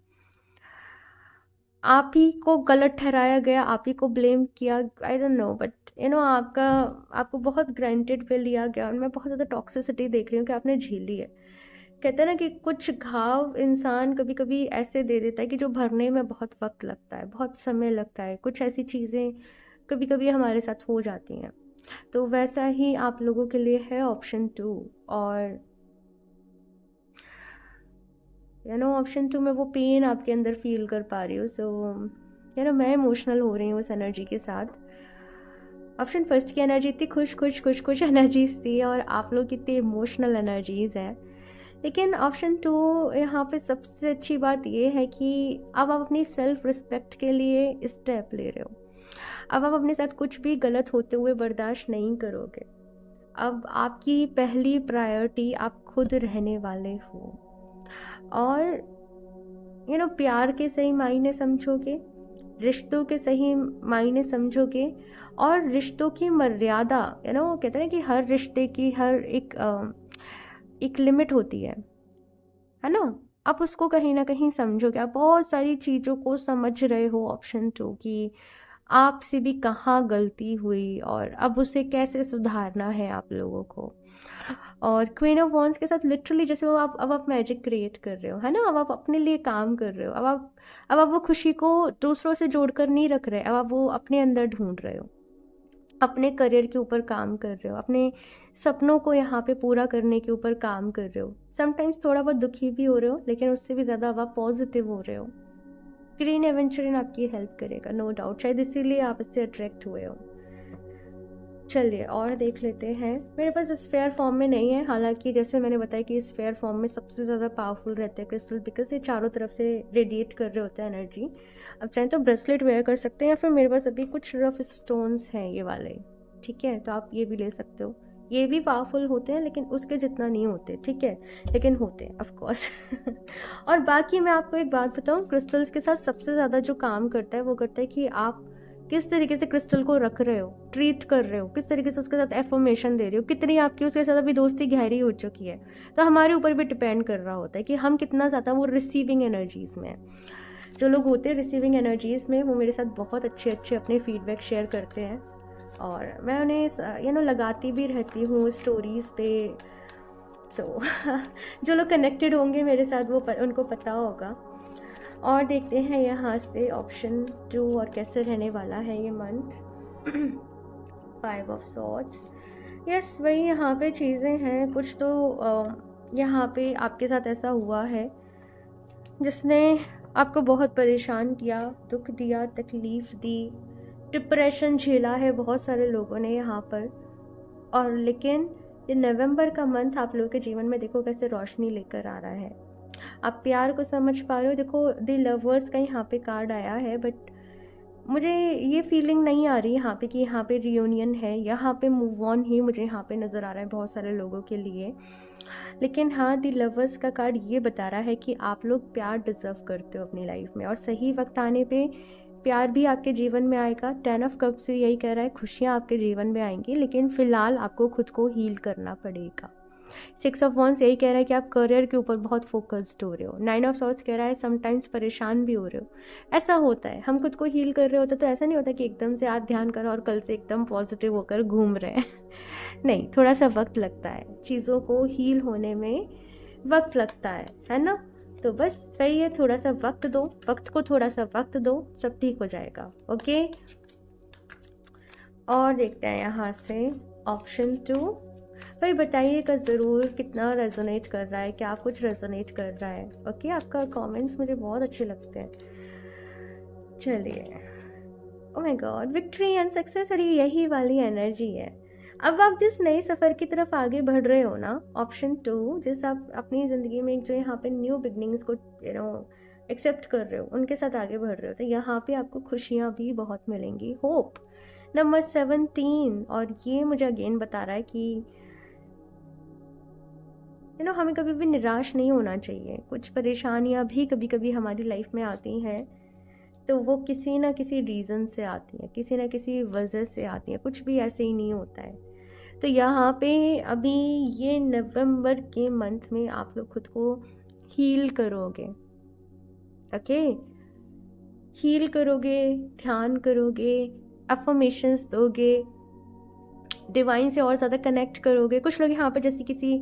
आप ही को गलत ठहराया गया, आप ही को ब्लेम किया, आई डोंट नो, बट आपको बहुत ग्रांटेड पे लिया गया। और मैं बहुत ज़्यादा टॉक्सिसिटी देख रही हूँ कि आपने झेली है। कहते हैं ना कि कुछ घाव इंसान कभी कभी ऐसे दे देता है कि जो भरने में बहुत वक्त लगता है, बहुत समय लगता है। कुछ ऐसी चीज़ें कभी कभी हमारे साथ हो जाती हैं। तो वैसा ही आप लोगों के लिए है ऑप्शन 2। और ऑप्शन 2 में वो पेन आपके अंदर फील कर पा रही हूँ। सो मैं इमोशनल हो रही हूँ उस एनर्जी के साथ। ऑप्शन फर्स्ट की एनर्जी इतनी खुश खुश खुश खुश एनर्जीज थी, और आप लोग इतनी इमोशनल एनर्जीज है लेकिन ऑप्शन 2 यहाँ पे सबसे अच्छी बात ये है कि अब आप अपनी सेल्फ रिस्पेक्ट के लिए स्टेप ले रहे हो। अब आप अपने साथ कुछ भी गलत होते हुए बर्दाश्त नहीं करोगे। अब आपकी पहली प्रायोरिटी आप खुद रहने वाले हो, और प्यार के सही मायने समझोगे, रिश्तों के सही मायने समझोगे, और रिश्तों की मर्यादा कहते हैं कि हर रिश्ते की हर एक लिमिट होती है ना। आप उसको कहीं ना कहीं समझोगे। आप बहुत सारी चीज़ों को समझ रहे हो ऑप्शन 2 की आपसे भी कहाँ गलती हुई और अब उसे कैसे सुधारना है आप लोगों को। और क्वीन ऑफ वॉन्ड्स के साथ लिटरली जैसे वो अब आप मैजिक क्रिएट कर रहे हो, है ना। अब आप अपने लिए काम कर रहे हो। अब आप वो खुशी को दूसरों से जोड़कर नहीं रख रहे, अब आप वो अपने अंदर ढूंढ रहे हो। अपने करियर के ऊपर काम कर रहे हो, अपने सपनों को यहाँ पे पूरा करने के ऊपर काम कर रहे हो। समटाइम्स थोड़ा बहुत दुखी भी हो रहे हो, लेकिन उससे भी ज़्यादा अब आप पॉजिटिव हो रहे हो। ग्रीन एवेंचरिन आपकी हेल्प करेगा, नो डाउट। शायद इसीलिए आप इससे अट्रैक्ट हुए हो। चलिए और देख लेते हैं। मेरे पास स्फेयर फॉर्म में नहीं है, हालांकि जैसे मैंने बताया कि स्फेयर फॉर्म में सबसे ज़्यादा पावरफुल रहते हैं क्रिस्टल, बिकॉज ये चारों तरफ से रेडिएट कर रहे होते हैं एनर्जी। अब चाहें तो ब्रेसलेट वेयर कर सकते हैं, या फिर मेरे पास अभी कुछ रफ स्टोन्स हैं ये वाले, ठीक है, तो आप ये भी ले सकते हो। ये भी पावरफुल होते हैं, लेकिन उसके जितना नहीं होते, ठीक है, लेकिन होते हैं ऑफकोर्स। और बाकी मैं आपको एक बात बताऊँ, क्रिस्टल्स के साथ सबसे ज़्यादा जो काम करता है वो करता है कि आप किस तरीके से क्रिस्टल को रख रहे हो, ट्रीट कर रहे हो, किस तरीके से उसके साथ एफर्मेशन दे रहे हो, कितनी आपकी उसके साथ अभी दोस्ती गहरी हो चुकी है। तो हमारे ऊपर भी डिपेंड कर रहा होता है कि हम कितना ज़्यादा वो रिसीविंग एनर्जीज़ में हैं। जो लोग होते हैं रिसीविंग एनर्जीज़ में, वो मेरे साथ बहुत अच्छे अपने फीडबैक शेयर करते हैं, और मैं उन्हें लगाती भी रहती हूँ स्टोरीज़ पे। सो जो लोग कनेक्टेड होंगे मेरे साथ वो उनको पता होगा। और देखते हैं यहाँ से ऑप्शन 2 और कैसे रहने वाला है ये मंथ। 5 ऑफ सॉर्ड्स, यस वही यहाँ पे चीज़ें हैं कुछ। तो यहाँ पे आपके साथ ऐसा हुआ है जिसने आपको बहुत परेशान किया, दुख दिया, तकलीफ़ दी, डिप्रेशन झेला है बहुत सारे लोगों ने यहाँ पर। और लेकिन ये नवंबर का मंथ आप लोगों के जीवन में देखो कैसे रोशनी लेकर आ रहा है। आप प्यार को समझ पा रहे हो। देखो द लवर्स का यहाँ पे कार्ड आया है, बट मुझे ये फीलिंग नहीं आ रही यहाँ पे कि यहाँ पे रियूनियन है। यहाँ पे मूव ऑन ही मुझे यहाँ पे नज़र आ रहा है बहुत सारे लोगों के लिए। लेकिन हाँ, द लवर्स का कार्ड ये बता रहा है कि आप लोग प्यार डिज़र्व करते हो अपनी लाइफ में, और सही वक्त आने पे प्यार भी आपके जीवन में आएगा। 10 ऑफ कप्स भी यही कह रहा है, खुशियाँ आपके जीवन में आएंगी, लेकिन फ़िलहाल आपको खुद को हील करना पड़ेगा। 6 ऑफ वॉन्ड्स यही कह रहा है कि आप करियर के ऊपर बहुत फोकस्ड हो रहे हो। 9 ऑफ सॉर्ड्स कह रहा है समटाइम्स परेशान भी हो रहे हो। ऐसा होता है, हम खुद को हील कर रहे होते तो ऐसा नहीं होता कि एकदम से आज ध्यान करो और कल से एकदम पॉजिटिव होकर घूम रहे हैं। नहीं, थोड़ा सा वक्त लगता है, चीज़ों को हील होने में वक्त लगता है ना। तो बस वही है, थोड़ा सा वक्त दो, वक्त को थोड़ा सा वक्त दो, सब ठीक हो जाएगा। ओके, और देखते हैं यहाँ से ऑप्शन 2। भाई बताइएगा ज़रूर कितना रेजोनेट कर रहा है, क्या कुछ रेजोनेट कर रहा है। ओके, आपका कमेंट्स मुझे बहुत अच्छे लगते हैं। चलिए, oh my God, victory and success, अरे यही वाली एनर्जी है। अब आप जिस नए सफ़र की तरफ आगे बढ़ रहे हो ना, ऑप्शन 2, जिस आप अपनी ज़िंदगी में जो यहाँ पे न्यू बिगनिंग्स को एक्सेप्ट कर रहे हो, उनके साथ आगे बढ़ रहे हो, तो यहाँ पे आपको खुशियाँ भी बहुत मिलेंगी। होप नंबर 17, और ये मुझे अगेन बता रहा है कि हमें कभी भी निराश नहीं होना चाहिए। कुछ परेशानियाँ भी कभी कभी हमारी लाइफ में आती हैं, तो वो किसी ना किसी रीज़न से आती हैं, किसी ना किसी वजह से आती हैं, कुछ भी ऐसे ही नहीं होता है। तो यहाँ पे अभी ये नवंबर के मंथ में आप लोग खुद को हील करोगे। ओके, हील करोगे, ध्यान करोगे, अफर्मेशंस दोगे, डिवाइन से और ज़्यादा कनेक्ट करोगे। कुछ लोग यहाँ पे जैसे किसी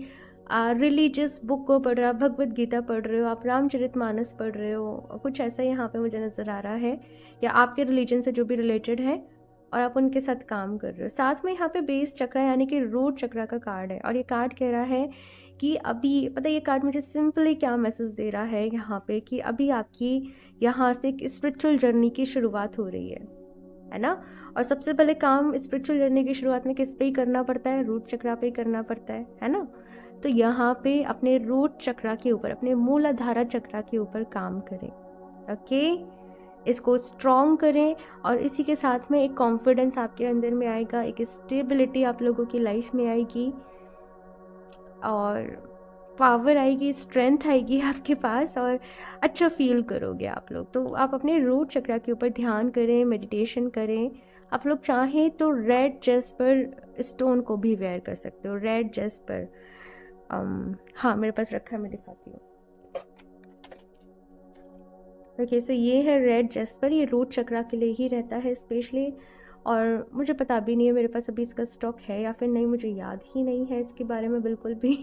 रिलीजियस बुक को पढ़ रहे हो, भगवद गीता पढ़ रहे हो, आप रामचरितमानस पढ़ रहे हो, कुछ ऐसा यहाँ पे मुझे नज़र आ रहा है, या आपके रिलीजन से जो भी रिलेटेड है और आप उनके साथ काम कर रहे हो। साथ में यहाँ पे बेस चक्रा यानी कि रूट चक्रा का कार्ड है, और ये कार्ड कह रहा है कि अभी पता है ये कार्ड मुझे सिंपली क्या मैसेज दे रहा है यहाँ पे, कि अभी आपकी यहाँ से एक स्पिरिचुअल जर्नी की शुरुआत हो रही है ना। और सबसे पहले काम स्पिरिचुअल जर्नी की शुरुआत में किस पे ही करना पड़ता है, रूट चक्रा पे ही करना पड़ता है ना। तो यहाँ पे अपने रूट चक्रा के ऊपर, अपने मूलाधारा चक्रा के ऊपर काम करें। ओके, इसको स्ट्रॉन्ग करें और इसी के साथ में एक कॉन्फिडेंस आपके अंदर में आएगा, एक स्टेबिलिटी आप लोगों की लाइफ में आएगी और पावर आएगी, स्ट्रेंथ आएगी आपके पास और अच्छा फील करोगे आप लोग। तो आप अपने रूट चक्रा के ऊपर ध्यान करें, मेडिटेशन करें। आप लोग चाहें तो रेड जेस्पर स्टोन को भी वेयर कर सकते हो, रेड जेस्पर। हाँ, मेरे पास रखा है, मैं दिखाती हूँ। ओके, सो ये है रेड जेस्पर, ये रूट चक्रा के लिए ही रहता है स्पेशली, और मुझे पता भी नहीं है मेरे पास अभी इसका स्टॉक है या फिर नहीं, मुझे याद ही नहीं है इसके बारे में बिल्कुल भी।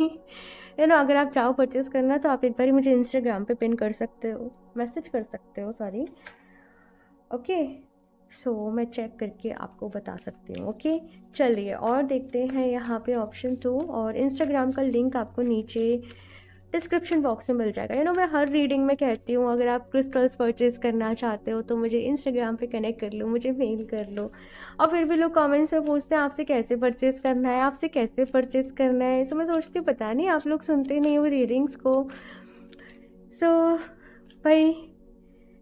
अगर आप चाहो परचेज़ करना तो आप एक बार मुझे इंस्टाग्राम पे पिन कर सकते हो, मैसेज कर सकते हो, सॉरी। ओके, सो मैं चेक करके आपको बता सकती हूँ। ओके, चलिए और देखते हैं यहाँ पे ऑप्शन 2, और इंस्टाग्राम का लिंक आपको नीचे डिस्क्रिप्शन बॉक्स में मिल जाएगा। मैं हर रीडिंग में कहती हूँ, अगर आप क्रिस्टल्स परचेज़ करना चाहते हो तो मुझे इंस्टाग्राम पे कनेक्ट कर लो, मुझे मेल कर लो। और फिर भी लोग कमेंट्स में पूछते हैं आपसे कैसे परचेज़ करना है, आपसे कैसे परचेज़ करना है। सो मैं सोचती हूँ पता नहीं आप लोग सुनते नहीं हो रीडिंग्स को। सो भाई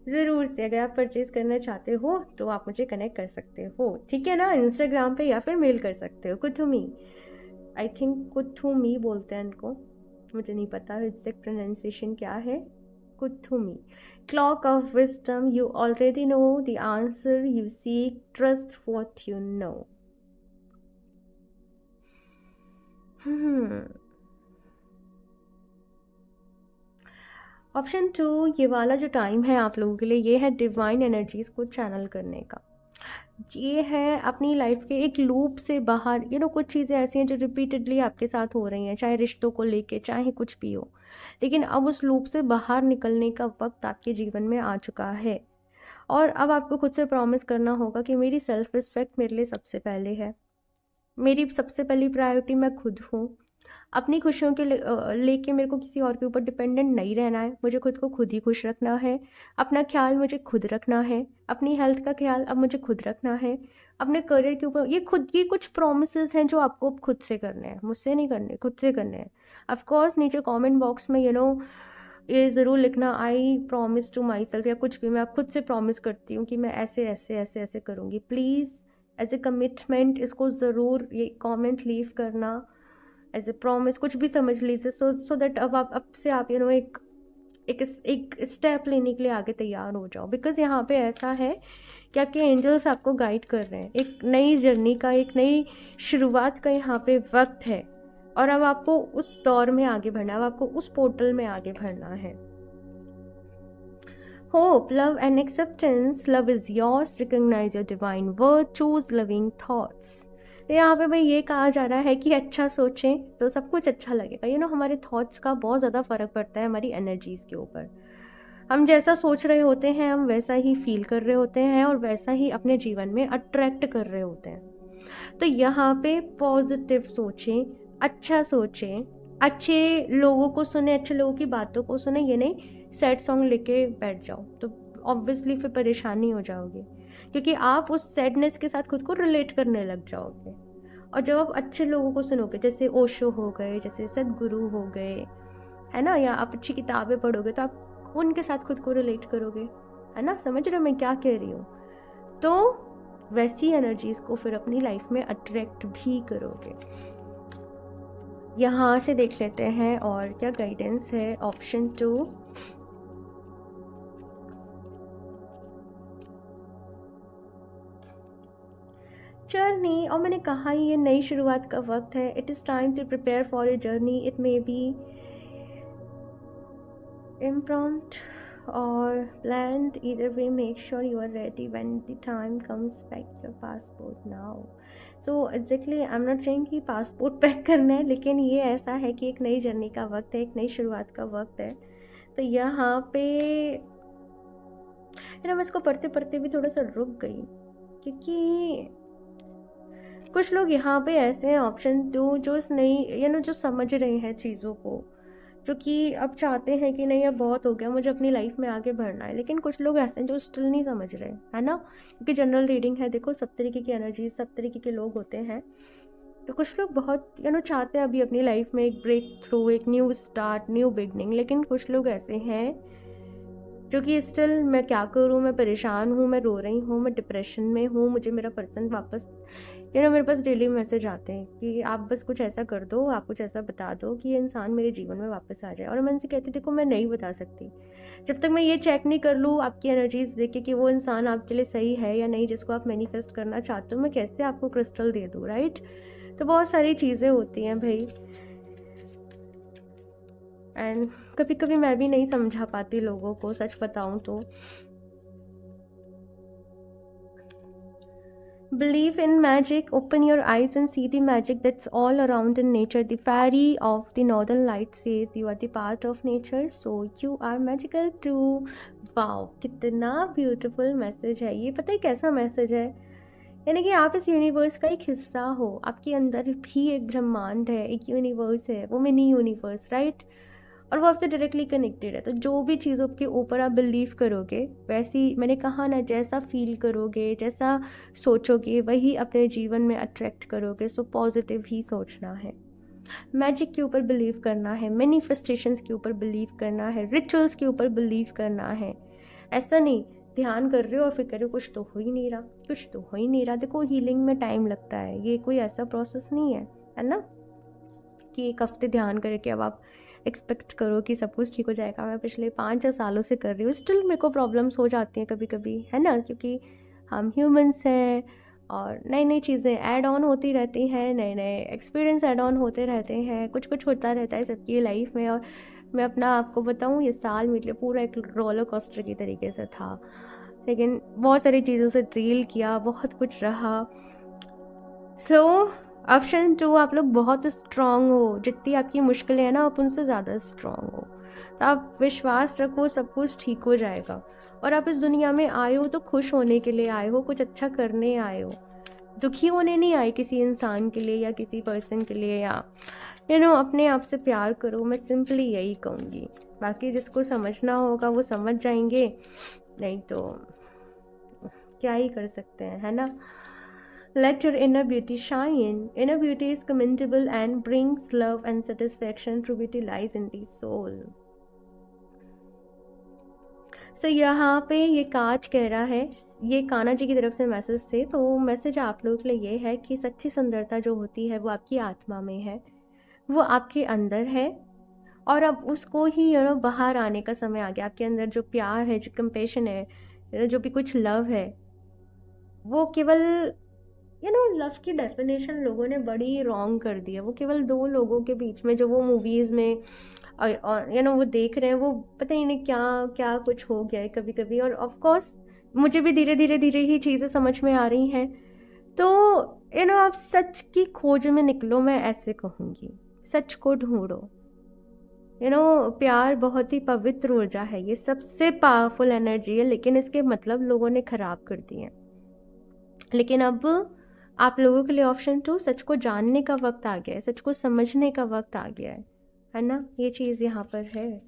ज़रूर से अगर आप परचेज़ करना चाहते हो तो आप मुझे कनेक्ट कर सकते हो, ठीक है ना, इंस्टाग्राम पे, या फिर मेल कर सकते हो। कुथुमी, आई थिंक कुथुमी बोलते हैं इनको, मुझे नहीं पता एग्जैक्ट प्रोनाउंसिएशन क्या है। Kuthumi, cloak of wisdom, you already know the answer you seek, trust what you know. Option 2, ये वाला जो टाइम है आप लोगों के लिए, ये है डिवाइन एनर्जीज को चैनल करने का। ये है अपनी लाइफ के एक लूप से बाहर, कुछ चीज़ें ऐसी हैं जो रिपीटेडली आपके साथ हो रही हैं, चाहे रिश्तों को लेके, चाहे कुछ भी हो, लेकिन अब उस लूप से बाहर निकलने का वक्त आपके जीवन में आ चुका है। और अब आपको खुद से प्रॉमिस करना होगा कि मेरी सेल्फ रिस्पेक्ट मेरे लिए सबसे पहले है, मेरी सबसे पहली प्रायोरिटी मैं खुद हूँ। अपनी खुशियों के लेके मेरे को किसी और के ऊपर डिपेंडेंट नहीं रहना है, मुझे खुद को खुद ही खुश रखना है। अपना ख्याल मुझे खुद रखना है, अपनी हेल्थ का ख्याल अब मुझे खुद रखना है। अपने करियर के ऊपर ये कुछ प्रोमिसेस हैं जो आपको अब खुद से करने हैं, मुझसे नहीं करने, खुद से करने हैं। ऑफकोर्स नीचे कमेंट बॉक्स में ये ज़रूर लिखना, I promise to myself, या कुछ भी, मैं आप खुद से प्रॉमिस करती हूँ कि मैं ऐसे ऐसे ऐसे ऐसे करूँगी। प्लीज़ एज ए कमिटमेंट इसको ज़रूर ये कमेंट लीव करना, एज ए प्रॉमिस, कुछ भी समझ लीजिए। सो दैट अब से आप एक स्टेप लेने के लिए आगे तैयार हो जाओ। बिकॉज यहाँ पे ऐसा है कि आपके एंजल्स आपको गाइड कर रहे हैं, एक नई जर्नी का, एक नई शुरुआत का यहाँ पे वक्त है, और अब आपको उस दौर में आगे बढ़ना है, अब आपको उस पोर्टल में आगे बढ़ना है। Hope, love and acceptance, love is yours, recognise your divine worth, choose loving thoughts. यहाँ पे भाई ये कहा जा रहा है कि अच्छा सोचें तो सब कुछ अच्छा लगेगा। हमारे थॉट्स का बहुत ज़्यादा फ़र्क पड़ता है हमारी एनर्जीज़ के ऊपर। हम जैसा सोच रहे होते हैं हम वैसा ही फील कर रहे होते हैं और वैसा ही अपने जीवन में अट्रैक्ट कर रहे होते हैं। तो यहाँ पे पॉजिटिव सोचें, अच्छा सोचें, अच्छे लोगों को सुने, अच्छे लोगों की बातों को सुने। ये नहीं सैड सॉन्ग लेके बैठ जाओ तो ऑब्वियसली फिर परेशानी हो जाओगे, क्योंकि आप उस सैडनेस के साथ खुद को रिलेट करने लग जाओगे। और जब आप अच्छे लोगों को सुनोगे, जैसे ओशो हो गए, जैसे सदगुरु हो गए, है ना, या आप अच्छी किताबें पढ़ोगे तो आप उनके साथ खुद को रिलेट करोगे, है ना। समझ रहे हो मैं क्या कह रही हूँ। तो वैसी एनर्जीज को फिर अपनी लाइफ में अट्रैक्ट भी करोगे। यहाँ से देख लेते हैं और क्या गाइडेंस है। ऑप्शन 2, जर्नी, और मैंने कहा ये नई शुरुआत का वक्त है। It is time to prepare for a journey. It may be impromptu or planned, either way make sure you are ready when the time comes. Pack your passport now. So exactly I'm not saying कि passport pack करना है, लेकिन ये ऐसा है कि एक नई जर्नी का वक्त है, एक नई शुरुआत का वक्त है। तो यहाँ पे मैं इसको पढ़ते पढ़ते भी थोड़ा सा रुक गई, क्योंकि कुछ लोग यहाँ पे ऐसे हैं ऑप्शन 2 जो इस नई जो समझ रहे हैं चीज़ों को, जो कि अब चाहते हैं कि नहीं अब बहुत हो गया, मुझे अपनी लाइफ में आगे बढ़ना है। लेकिन कुछ लोग ऐसे हैं जो स्टिल नहीं समझ रहे, है ना, क्योंकि जनरल रीडिंग है, देखो सब तरीके की एनर्जी, सब तरीके के लोग होते हैं। तो कुछ लोग बहुत चाहते हैं अभी अपनी लाइफ में एक ब्रेक थ्रू, एक न्यू स्टार्ट, न्यू बिगनिंग, लेकिन कुछ लोग ऐसे हैं जो कि स्टिल मैं क्या करूँ, मैं परेशान हूँ, मैं रो रही हूँ, मैं डिप्रेशन में हूँ, मुझे मेरा पर्सन वापस मेरे पास डेली मैसेज आते हैं कि आप बस कुछ ऐसा कर दो, आप कुछ ऐसा बता दो कि ये इंसान मेरे जीवन में वापस आ जाए। और मैं उनसे कहती देखो मैं नहीं बता सकती, जब तक मैं ये चेक नहीं कर लूँ आपकी एनर्जीज देख के कि वो इंसान आपके लिए सही है या नहीं, जिसको आप मैनिफेस्ट करना चाहते हो, मैं कैसे आपको क्रिस्टल दे दूँ, राइट। तो बहुत सारी चीज़ें होती हैं भाई, एंड कभी कभी मैं भी नहीं समझा पाती लोगों को, सच बताऊं तो। Believe in magic, open your eyes and see the magic that's all around in nature. The fairy of the northern light says you are the part of nature, so you are magical too. Wow, कितना beautiful message है ये। पता है कैसा message है, यानी कि आप इस यूनिवर्स का एक हिस्सा हो, आपके अंदर भी एक ब्रह्मांड है, एक यूनिवर्स है, वो मिनी यूनिवर्स, राइट। और वो आपसे डायरेक्टली कनेक्टेड है। तो जो भी चीज़ों के ऊपर आप बिलीव करोगे, वैसी मैंने कहा ना, जैसा फील करोगे, जैसा सोचोगे, वही अपने जीवन में अट्रैक्ट करोगे। सो पॉजिटिव ही सोचना है, मैजिक के ऊपर बिलीव करना है, मैनिफेस्टेशंस के ऊपर बिलीव करना है, रिचुअल्स के ऊपर बिलीव करना है। ऐसा नहीं ध्यान कर रहे हो और फिर कह रहे हो कुछ तो हो ही नहीं रहा, कुछ तो हो ही नहीं रहा। देखो हीलिंग में टाइम लगता है, ये कोई ऐसा प्रोसेस नहीं है ना कि एक हफ्ते ध्यान करके अब आप एक्सपेक्ट करो कि सब कुछ ठीक हो जाएगा। मैं पिछले 5 सालों से कर रही हूँ, स्टिल मेरे को प्रॉब्लम्स हो जाती हैं कभी कभी, है ना, क्योंकि हम ह्यूमंस हैं और नई नई चीज़ें ऐड ऑन होती रहती हैं, नए नए एक्सपीरियंस ऐड ऑन होते रहते हैं, कुछ कुछ होता रहता है सबकी लाइफ में। और मैं अपना आपको बताऊँ, ये साल मेरे लिए पूरा एक रोलर कोस्टर की तरीके से था, लेकिन बहुत सारी चीज़ों से डील किया, बहुत कुछ रहा। सो ऑप्शन 2, आप लोग बहुत स्ट्रांग हो, जितनी आपकी मुश्किलें हैं ना, आप उनसे ज़्यादा स्ट्रांग हो। तो आप विश्वास रखो, सब कुछ ठीक हो जाएगा। और आप इस दुनिया में आए हो तो खुश होने के लिए आए हो, कुछ अच्छा करने आए हो, दुखी होने नहीं आए किसी इंसान के लिए या किसी पर्सन के लिए। या अपने आप से प्यार करो, मैं सिंपली यही कहूँगी। बाकी जिसको समझना होगा वो समझ जाएंगे, नहीं तो क्या ही कर सकते हैं, है ना। Let your inner beauty shine. Inner beauty is commendable and brings love and satisfaction. True beauty lies in the soul. So यहाँ पे ये कांच कह रहा है, ये कान्हा जी की तरफ से मैसेज थे। तो मैसेज आप लोगों के लिए ये है कि सच्ची सुंदरता जो होती है वो आपकी आत्मा में है, वो आपके अंदर है, और अब उसको ही बाहर आने का समय आ गया। आपके अंदर जो प्यार है, जो कंपेशन है, जो भी कुछ लव है, वो केवल लव की डेफिनेशन लोगों ने बड़ी रॉन्ग कर दी है। वो केवल दो लोगों के बीच में, जो वो मूवीज़ में वो देख रहे हैं, वो पता ही नहीं क्या क्या कुछ हो गया है कभी कभी। और ऑफ कोर्स मुझे भी धीरे धीरे ही चीज़ें समझ में आ रही हैं। तो आप सच की खोज में निकलो, मैं ऐसे कहूँगी, सच को ढूंढो। प्यार बहुत ही पवित्र ऊर्जा है, ये सबसे पावरफुल एनर्जी है, लेकिन इसके मतलब लोगों ने ख़राब कर दिए हैं। लेकिन अब आप लोगों के लिए ऑप्शन 2, सच को जानने का वक्त आ गया है, सच को समझने का वक्त आ गया है ना। ये चीज़ यहाँ पर है।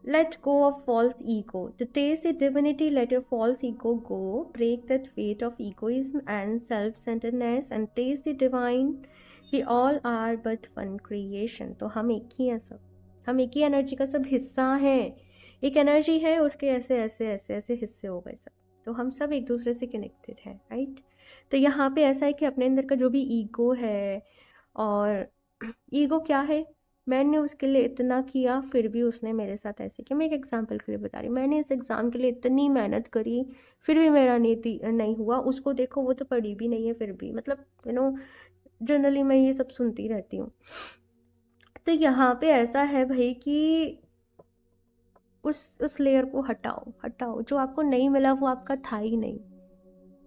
Let go of false ego. To taste the divinity, let your false ego go. Break that weight of egoism and self-centeredness and taste the divine. We all are but one creation. तो हम एक ही हैं, सब हम एक ही energy का सब हिस्सा हैं। एक एनर्जी है, उसके ऐसे ऐसे ऐसे ऐसे हिस्से हो गए सब, तो हम सब एक दूसरे से कनेक्टेड हैं, राइट। तो यहाँ पे ऐसा है कि अपने अंदर का जो भी ईगो है, और ईगो क्या है, मैंने उसके लिए इतना किया फिर भी उसने मेरे साथ ऐसे किया। मैं एक एग्जांपल के लिए बता रही, मैंने इस एग्ज़ाम के लिए इतनी मेहनत करी फिर भी मेरा नहीं हुआ, उसको देखो वो तो पढ़ी भी नहीं है फिर भी, मतलब जनरली मैं ये सब सुनती रहती हूँ। तो यहाँ पे ऐसा है भाई कि उस लेयर को हटाओ। जो आपको नहीं मिला वो आपका था ही नहीं,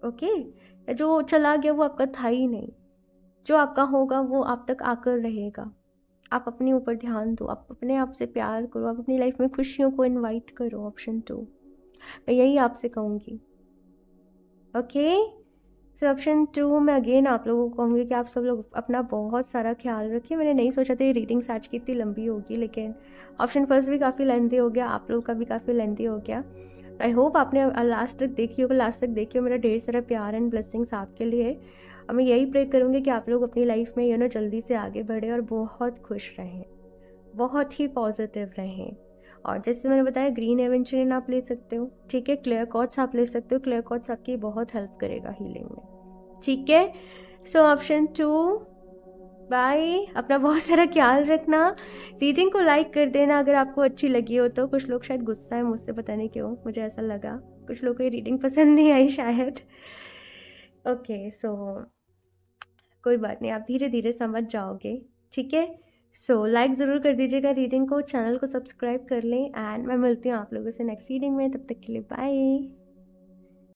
ओके। जो चला गया वो आपका था ही नहीं, जो आपका होगा वो आप तक आकर रहेगा। आप अपने ऊपर ध्यान दो, आप अपने आप से प्यार करो, आप अपनी लाइफ में खुशियों को इनवाइट करो। ऑप्शन 2 मैं यही आपसे कहूँगी, ओके। सो ऑप्शन 2 मैं अगेन आप लोगों को कहूँगी कि आप सब लोग अपना बहुत सारा ख्याल रखिए। मैंने नहीं सोचा था ये रीडिंग्स आज की इतनी लंबी होगी, लेकिन ऑप्शन 1 भी काफ़ी लेंथी हो गया, आप लोगों का भी काफ़ी लेंथी हो गया। आई होप आपने लास्ट तक देखी होगा, लास्ट तक देखी हो। मेरा ढेर सारा प्यार एंड ब्लेसिंग्स आपके लिए। और मैं यही प्रे करूँगी कि आप लोग अपनी लाइफ में जल्दी से आगे बढ़े और बहुत खुश रहें, बहुत ही पॉजिटिव रहें। और जैसे मैंने बताया, ग्रीन एवेंचुरिन आप ले सकते हो, ठीक है। क्लियर कॉट्स आप ले सकते हो, क्लियर कॉट्स आपकी बहुत हेल्प करेगा हीलिंग में, ठीक है। So option 2, bye. अपना बहुत सारा ख्याल रखना। रीडिंग को लाइक कर देना अगर आपको अच्छी लगी हो तो। कुछ लोग शायद गुस्सा है मुझसे, पता नहीं क्यों, मुझे ऐसा लगा कुछ लोगों को ये रीडिंग पसंद नहीं आई शायद। ओके, सो कोई बात नहीं, आप धीरे धीरे समझ जाओगे, ठीक है। सो लाइक ज़रूर कर दीजिएगा रीडिंग को, चैनल को सब्सक्राइब कर लें। एंड मैं मिलती हूँ आप लोगों से नेक्स्ट रीडिंग में, तब तक के लिए बाय।